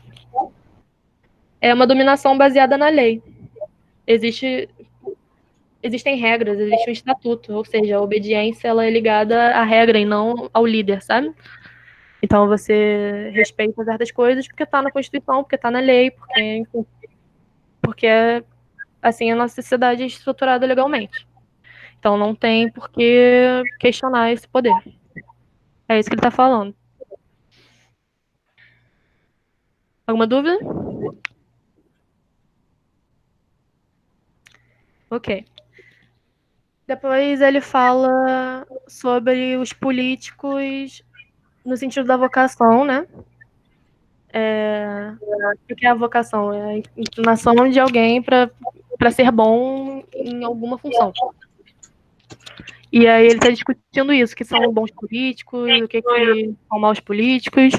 é uma dominação baseada na lei. Existem regras, existe um estatuto, ou seja, a obediência ela é ligada à regra e não ao líder, sabe? Então você respeita certas coisas porque tá na Constituição, porque tá na lei, porque assim a nossa sociedade é estruturada legalmente. Então não tem por que questionar esse poder. É isso que ele tá falando. Alguma dúvida? Ok. Depois ele fala sobre os políticos no sentido da vocação, né? O que é a vocação? É a inclinação de alguém para ser bom em alguma função. E aí ele está discutindo isso, que são bons políticos, o que são maus políticos.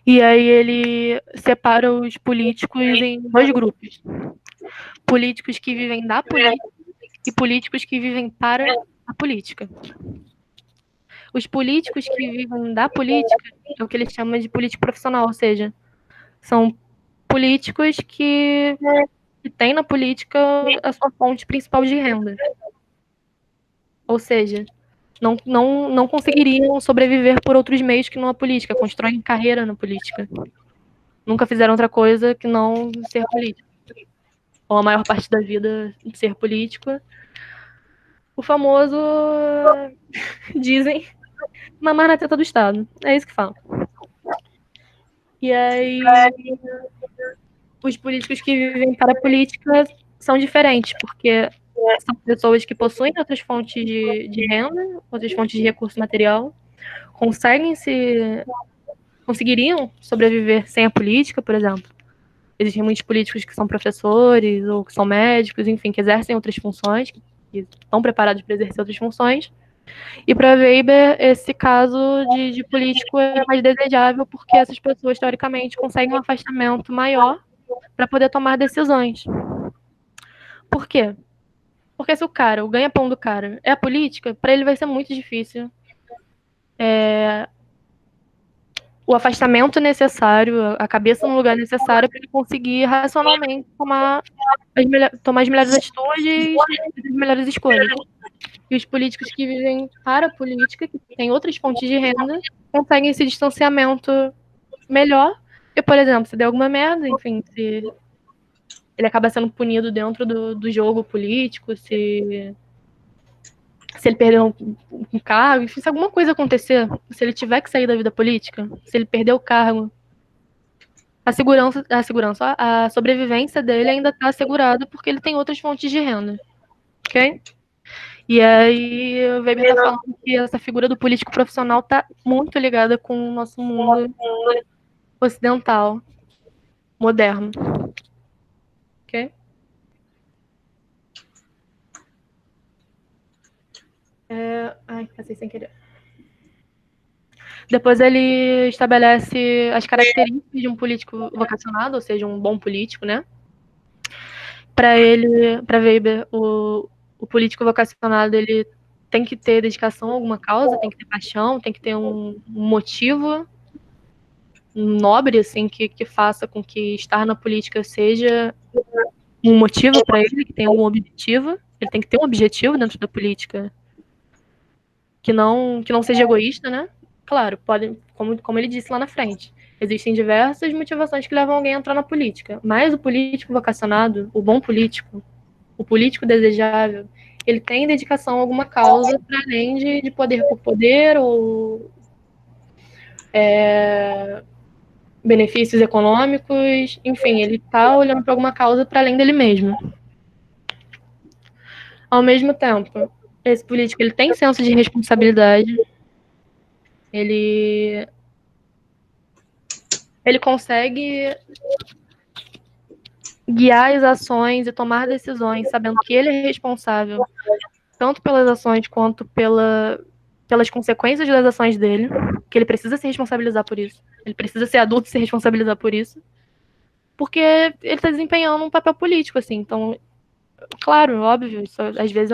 E aí ele separa os políticos em 2 grupos. Políticos que vivem da política e políticos que vivem para a política. Os políticos que vivem da política é o que ele chama de político profissional, ou seja, são políticos que têm na política a sua fonte principal de renda. Ou seja, não conseguiriam sobreviver por outros meios que não a política, constroem carreira na política. Nunca fizeram outra coisa que não ser político. Ou a maior parte da vida ser político. O famoso, dizem, mamar na teta do Estado. É isso que falam. E aí, os políticos que vivem para a política são diferentes, porque são pessoas que possuem outras fontes de renda, outras fontes de recurso material, conseguiriam sobreviver sem a política, por exemplo. Existem muitos políticos que são professores ou que são médicos, enfim, que exercem outras funções, que estão preparados para exercer outras funções. E para Weber, esse caso de político é mais desejável porque essas pessoas, teoricamente, conseguem um afastamento maior para poder tomar decisões. Por quê? Porque se o ganha-pão do cara é a política, para ele vai ser muito difícil o afastamento necessário, a cabeça no lugar necessário para ele conseguir racionalmente tomar as melhores atitudes e as melhores escolhas. E os políticos que vivem para a política, que têm outras fontes de renda, conseguem esse distanciamento melhor. E, por exemplo, se der alguma merda, enfim, se ele acaba sendo punido dentro do jogo político, se ele perder um cargo, se alguma coisa acontecer, se ele tiver que sair da vida política, se ele perder o cargo, a sobrevivência dele ainda está assegurada porque ele tem outras fontes de renda. Ok? E aí o Weber está falando que essa figura do político profissional está muito ligada com o nosso mundo ocidental, moderno. Ok? Passei sem querer. Depois ele estabelece as características de um político vocacionado, ou seja, um bom político, né? Para Weber, o político vocacionado ele tem que ter dedicação a alguma causa, tem que ter paixão, tem que ter um motivo nobre, assim, que faça com que estar na política seja um motivo para ele, que tenha um objetivo. Ele tem que ter um objetivo dentro da política que não seja egoísta, né? Claro, como ele disse lá na frente, existem diversas motivações que levam alguém a entrar na política, mas o político vocacionado, o bom político, o político desejável, ele tem dedicação a alguma causa para além de poder por poder ou benefícios econômicos, enfim, ele está olhando para alguma causa para além dele mesmo. Ao mesmo tempo, esse político ele tem senso de responsabilidade, ele consegue guiar as ações e tomar decisões, sabendo que ele é responsável tanto pelas ações quanto pelas consequências das ações dele, que ele precisa se responsabilizar por isso. Ele precisa ser adulto e se responsabilizar por isso, porque ele está desempenhando um papel político, assim. Então, claro, óbvio, isso às vezes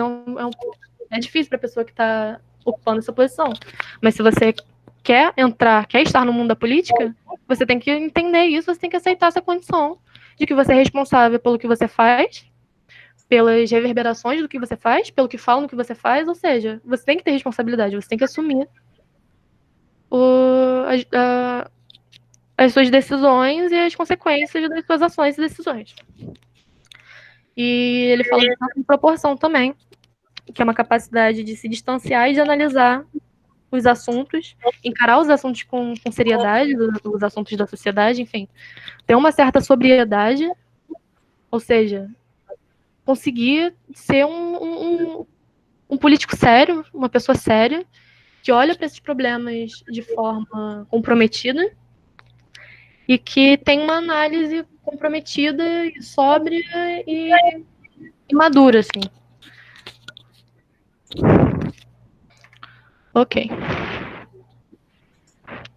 é difícil para a pessoa que está ocupando essa posição. Mas se você quer estar no mundo da política, você tem que entender isso, você tem que aceitar essa condição de que você é responsável pelo que você faz, pelas reverberações do que você faz, pelo que falam no que você faz, ou seja, você tem que ter responsabilidade, você tem que assumir as suas decisões e as consequências das suas ações e decisões. E ele fala de proporção também, que é uma capacidade de se distanciar e de analisar os assuntos, encarar os assuntos com seriedade, os assuntos da sociedade, enfim, ter uma certa sobriedade, ou seja, conseguir ser um político sério, uma pessoa séria, que olha para esses problemas de forma comprometida e que tem uma análise comprometida e sóbria e madura, assim. Ok.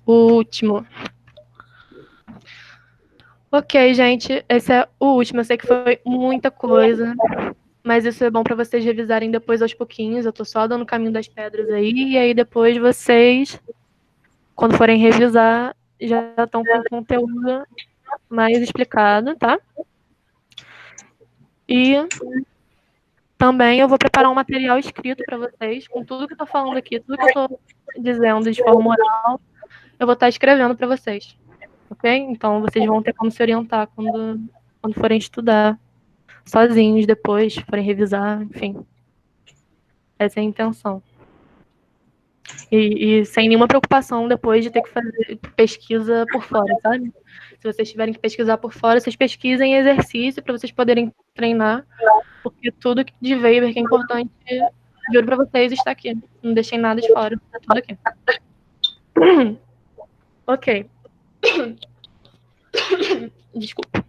O último. Ok, gente. Esse é o último. Eu sei que foi muita coisa. Mas isso é bom para vocês revisarem depois aos pouquinhos. Eu tô só dando o caminho das pedras aí. E aí depois vocês, quando forem revisar, já estão com o conteúdo mais explicado, tá? E também eu vou preparar um material escrito para vocês, com tudo que eu tô falando aqui, tudo que eu tô dizendo de forma oral, eu vou estar escrevendo para vocês, ok? Então vocês vão ter como se orientar quando forem estudar sozinhos depois, forem revisar, enfim. Essa é a intenção. E sem nenhuma preocupação depois de ter que fazer pesquisa por fora, sabe? Se vocês tiverem que pesquisar por fora, vocês pesquisem exercício para vocês poderem treinar, porque tudo de Weber que é importante, juro para vocês, está aqui. Não deixei nada de fora, tá tudo aqui. Ok. Desculpa.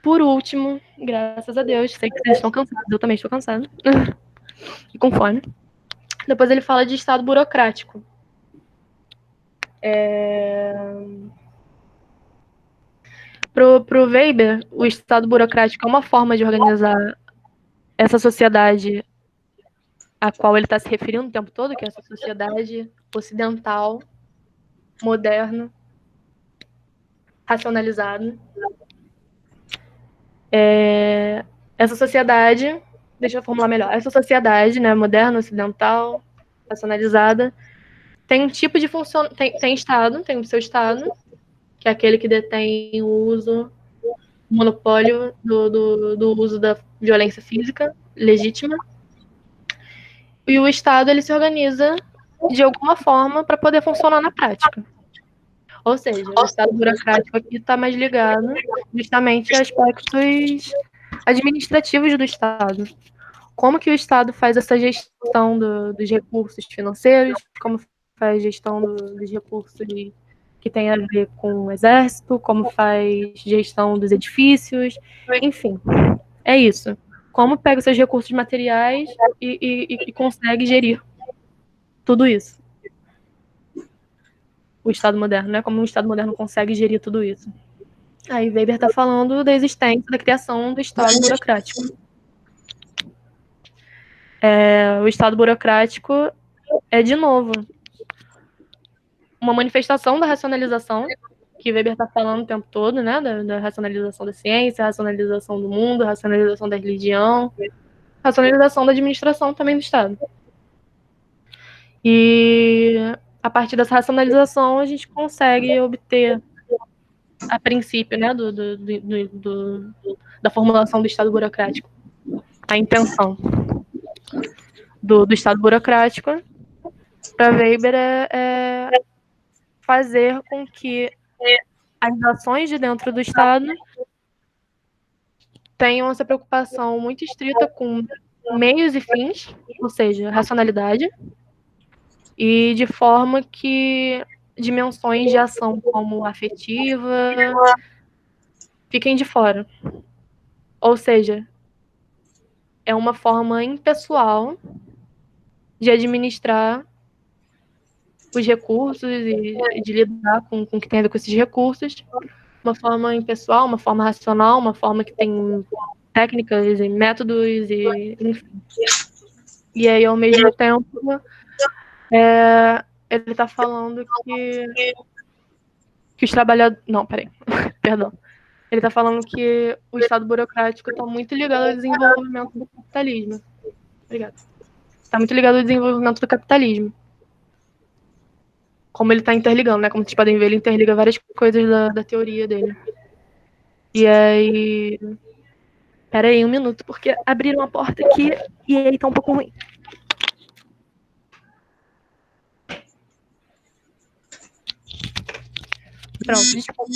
Por último, graças a Deus, sei que vocês estão cansados, eu também estou cansada. E com fome. Depois ele fala de estado burocrático. Pro Weber, o estado burocrático é uma forma de organizar essa sociedade a qual ele está se referindo o tempo todo, que é essa sociedade ocidental, moderna, racionalizada. Essa sociedade, deixa eu formular melhor, essa sociedade, né, moderna, ocidental, racionalizada, tem um tipo de função, tem Estado, tem o seu Estado, que é aquele que detém o uso, o monopólio do uso da violência física legítima. E o Estado, ele se organiza de alguma forma para poder funcionar na prática. Ou seja, o Estado burocrático aqui está mais ligado justamente a aspectos administrativos do Estado. Como que o Estado faz essa gestão dos recursos financeiros, como faz a gestão dos recursos que tem a ver com o exército, como faz gestão dos edifícios, enfim, é isso. Como pega os seus recursos materiais e consegue gerir tudo isso. O Estado moderno, né? Como o Estado moderno consegue gerir tudo isso. Aí Weber está falando da existência, da criação do Estado burocrático. O Estado burocrático é, de novo, uma manifestação da racionalização, que Weber está falando o tempo todo, né? Da racionalização da ciência, racionalização do mundo, racionalização da religião, racionalização da administração também do Estado. E a partir dessa racionalização a gente consegue obter, a princípio, né, da formulação do Estado burocrático, a intenção do Estado burocrático para Weber é fazer com que as ações de dentro do Estado tenham essa preocupação muito estrita com meios e fins, ou seja, racionalidade, e de forma que dimensões de ação como afetiva fiquem de fora. Ou seja, é uma forma impessoal de administrar os recursos e de lidar com o que tem a ver com esses recursos. Uma forma impessoal, uma forma racional, uma forma que tem técnicas e métodos, e enfim. E aí, ao mesmo tempo, ele está falando que os trabalhadores... Não, peraí. Perdão. Ele está falando que o Estado burocrático está muito ligado ao desenvolvimento do capitalismo. Obrigada. Está muito ligado ao desenvolvimento do capitalismo. Como ele está interligando, né? Como vocês podem ver, ele interliga várias coisas da teoria dele. E aí... Pera aí, um minuto, porque abriram a porta aqui e aí tá um pouco ruim. Pronto, desculpa.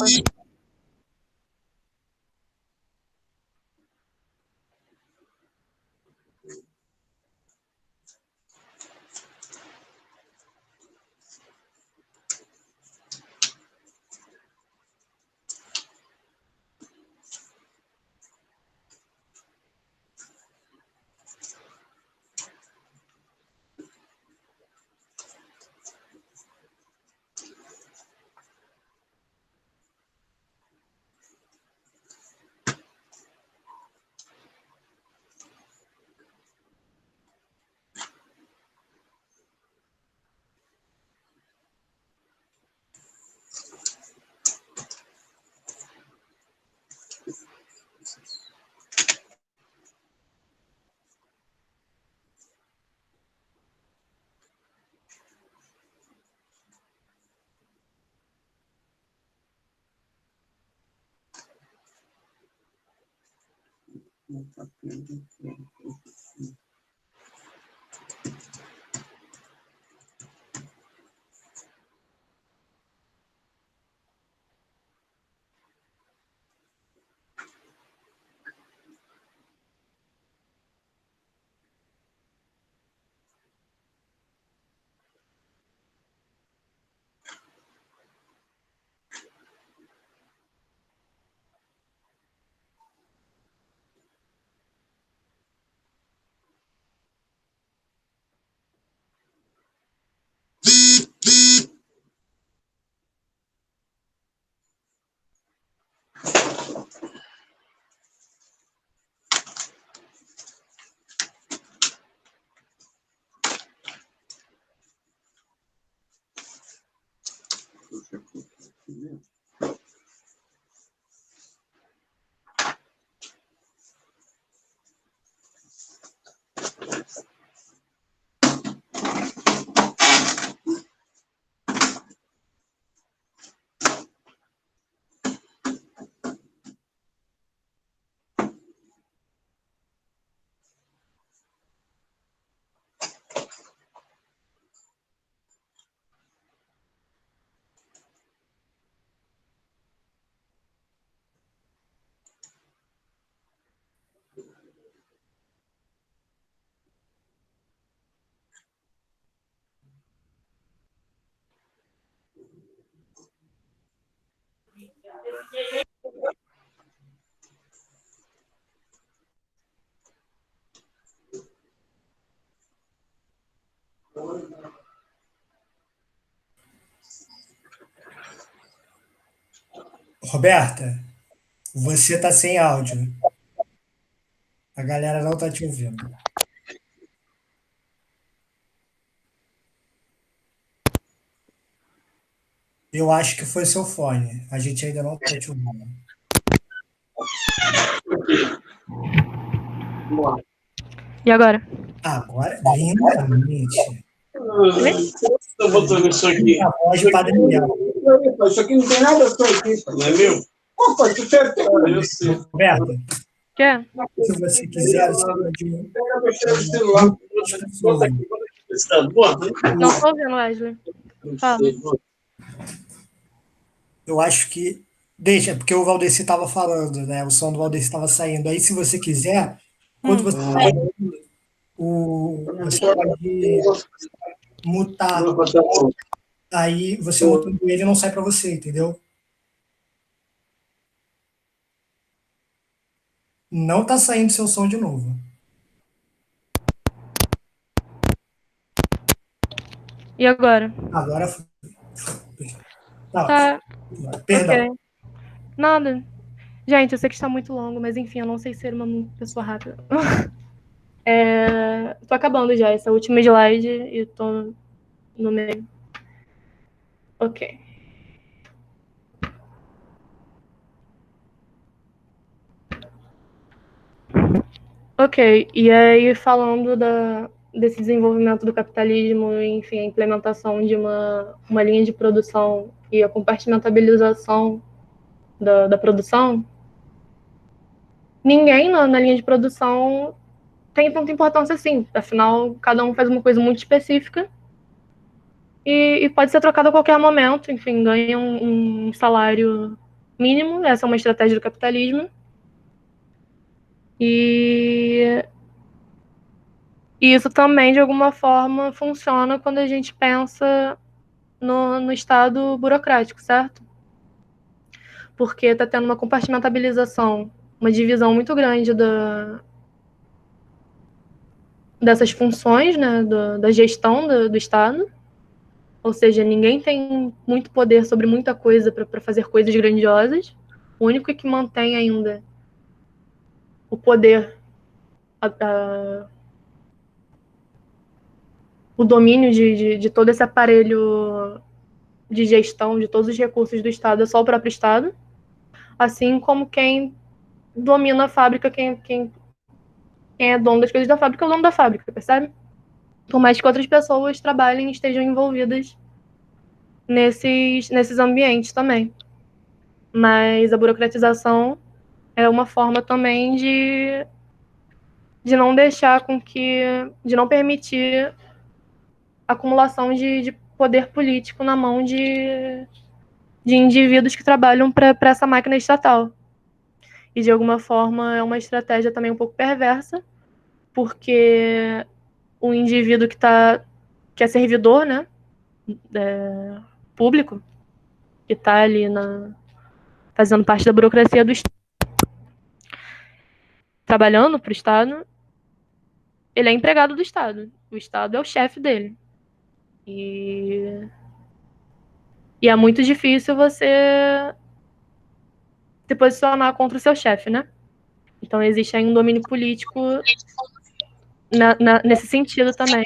Roberta, você tá sem áudio. A galera não tá te ouvindo. Eu acho que foi seu fone. A gente ainda não tá te ouvindo. E agora? Agora, lindamente. Eu botando isso aqui. A voz de Padre Miguel. Isso aqui não tem nada só aqui. Não é meu? Pô, pai, tu quer ter. Eu sei. Roberta, Quer? se você quiser, você pode... Pega mexer no celular. Bota aqui. Está bom? Não tô ouvindo, Wesley. Fala. Eu acho que... Deixa, porque o Valdeci estava falando, né? O som do Valdeci estava saindo. Aí, se você quiser, quando você sair, você pode mutar. Aí, você mutando ele, não sai para você, entendeu? Não tá saindo seu som de novo. E agora? Agora foi. Não, Tá, perdão. ok. Nada. Gente, eu sei que está muito longo, mas enfim, eu não sei ser uma pessoa rápida. Tô acabando já, essa última slide e tô no meio. Ok. Ok, e aí falando desse desenvolvimento do capitalismo, enfim, a implementação de uma linha de produção e a compartimentalização da produção, ninguém na linha de produção tem tanta importância assim. Afinal, cada um faz uma coisa muito específica e pode ser trocado a qualquer momento. Enfim, ganha um salário mínimo. Essa é uma estratégia do capitalismo. E isso também, de alguma forma, funciona quando a gente pensa no Estado burocrático, certo? Porque está tendo uma compartimentalização, uma divisão muito grande dessas funções, né, da gestão do Estado. Ou seja, ninguém tem muito poder sobre muita coisa para fazer coisas grandiosas. O único que mantém ainda o poder, o domínio de todo esse aparelho de gestão de todos os recursos do Estado é só o próprio Estado. Assim como quem domina a fábrica, quem é dono das coisas da fábrica é o dono da fábrica, percebe? Por mais que outras pessoas trabalhem e estejam envolvidas nesses ambientes também. Mas a burocratização é uma forma também de de não deixar de não permitir acumulação de poder político na mão de indivíduos que trabalham para essa máquina estatal. E, de alguma forma, é uma estratégia também um pouco perversa, porque o indivíduo que é servidor, né, público, que está ali fazendo parte da burocracia do Estado, trabalhando para o Estado, ele é empregado do Estado. O Estado é o chefe dele. E é muito difícil você se posicionar contra o seu chefe, né? Então existe aí um domínio político nesse sentido também,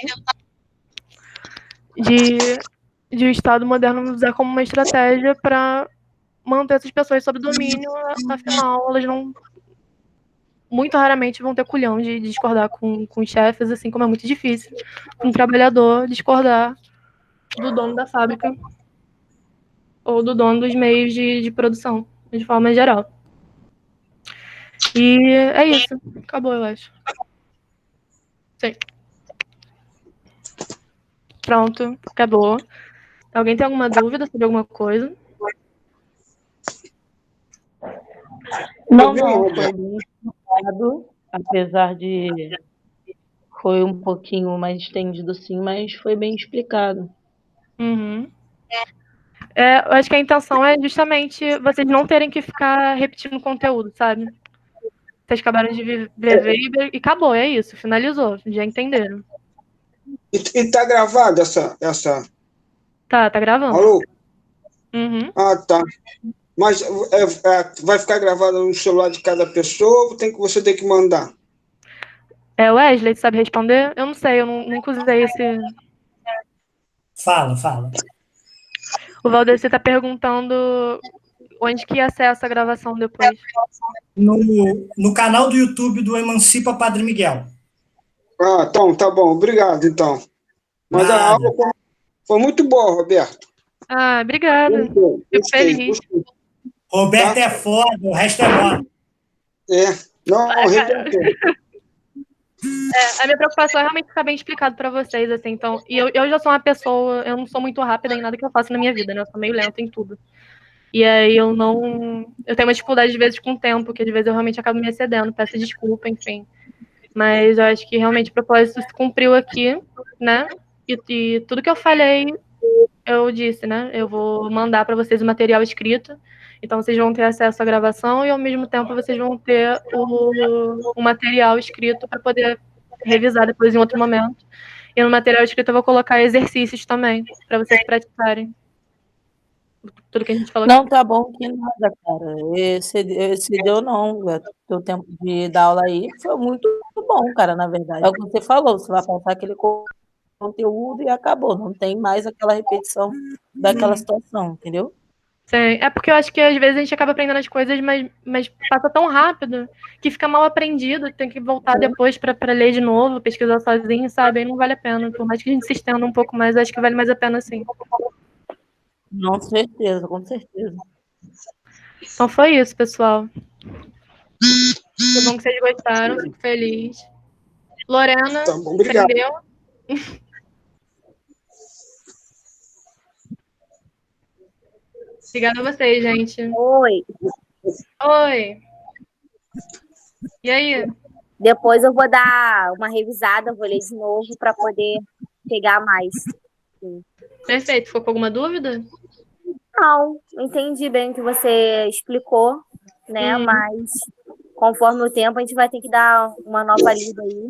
de o Estado moderno usar como uma estratégia para manter essas pessoas sob domínio, afinal, elas não, muito raramente vão ter culhão de discordar com os chefes, assim como é muito difícil um trabalhador discordar do dono da fábrica ou do dono dos meios de produção, de forma geral. E é isso. Acabou, eu acho. Sim. Pronto, acabou. Alguém tem alguma dúvida sobre alguma coisa? Não, foi bem explicado, apesar de foi um pouquinho mais estendido sim, mas foi bem explicado. Uhum. Eu acho que a intenção é justamente vocês não terem que ficar repetindo conteúdo, sabe? Vocês acabaram de ver Weber e acabou, é isso, finalizou, já entenderam. E tá gravado essa. Tá gravando. Alô? Uhum. Ah, tá. Mas vai ficar gravado no celular de cada pessoa ou você tem que mandar? Wesley, sabe responder? Eu não sei, eu nunca usei esse. Fala. O Valdeci tá perguntando onde que acessa a gravação depois. No canal do YouTube do Emancipa Padre Miguel. Ah, então, tá bom. Obrigado, então. Mas a Nada. aula foi muito boa, Roberto. Ah, obrigada. Muito bom. Fico feliz. Gostei. Roberto Tá? é foda, o resto é moda. Não, arrebentou. A minha preocupação é realmente ficar bem explicado pra vocês, assim, então. E eu já sou uma pessoa, eu não sou muito rápida em nada que eu faço na minha vida, né? Eu sou meio lenta em tudo. E aí eu não. Eu tenho uma dificuldade, às vezes, com o tempo, que às vezes eu realmente acabo me excedendo, peço desculpa, enfim. Mas eu acho que realmente o propósito se cumpriu aqui, né? E tudo que eu falei, eu disse, né? Eu vou mandar para vocês o material escrito. Então vocês vão ter acesso à gravação e ao mesmo tempo vocês vão ter o material escrito para poder revisar depois em outro momento. E no material escrito eu vou colocar exercícios também, para vocês praticarem. Tudo que a gente falou Não, aqui. tá bom que nada, cara. Esse deu não. O tempo de dar aula aí foi muito bom, cara, na verdade. É o que você falou, você vai passar aquele conteúdo e acabou. Não tem mais aquela repetição daquela situação, entendeu? Sim. É porque eu acho que às vezes a gente acaba aprendendo as coisas, mas passa tão rápido que fica mal aprendido, tem que voltar depois para ler de novo, pesquisar sozinho, sabe? Aí não vale a pena. Por mais que a gente se estenda um pouco mais, acho que vale mais a pena sim. Com certeza, com certeza. Então foi isso, pessoal. Que bom que vocês gostaram, fico feliz. Lorena, Tá bom, obrigado. entendeu? Obrigada a vocês, gente. Oi. Oi. E aí? Depois eu vou dar uma revisada, vou ler de novo para poder pegar mais. Sim. Perfeito. Ficou com alguma dúvida? Não, entendi bem o que você explicou, né? Mas conforme o tempo, a gente vai ter que dar uma nova lida aí.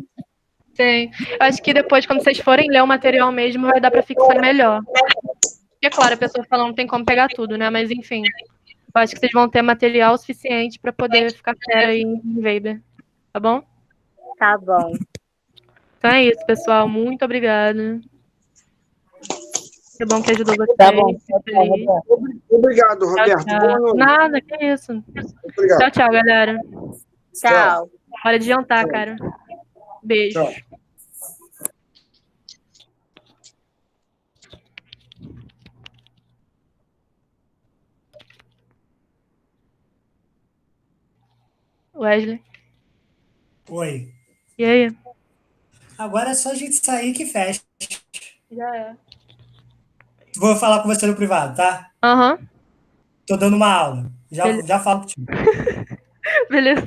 Sim. Eu acho que depois, quando vocês forem ler o material mesmo, vai dar para fixar melhor. Porque, claro, a pessoa fala não tem como pegar tudo, né? Mas, enfim, eu acho que vocês vão ter material suficiente para poder ficar fera aí em Weber. Tá bom? Tá bom. Então é isso, pessoal. Muito obrigada. Que bom que ajudou vocês. Tá bom. Fico feliz. Obrigado, Roberto. Tchau, Boa tchau. noite. Nada, que isso. Obrigado. Tchau, tchau, galera. Tchau. Hora de jantar, cara. Beijo. Tchau. Wesley. Oi. E aí? Agora é só a gente sair que fecha. Já é. Vou falar com você no privado, tá? Aham. Tô dando uma aula. Já falo contigo. Beleza.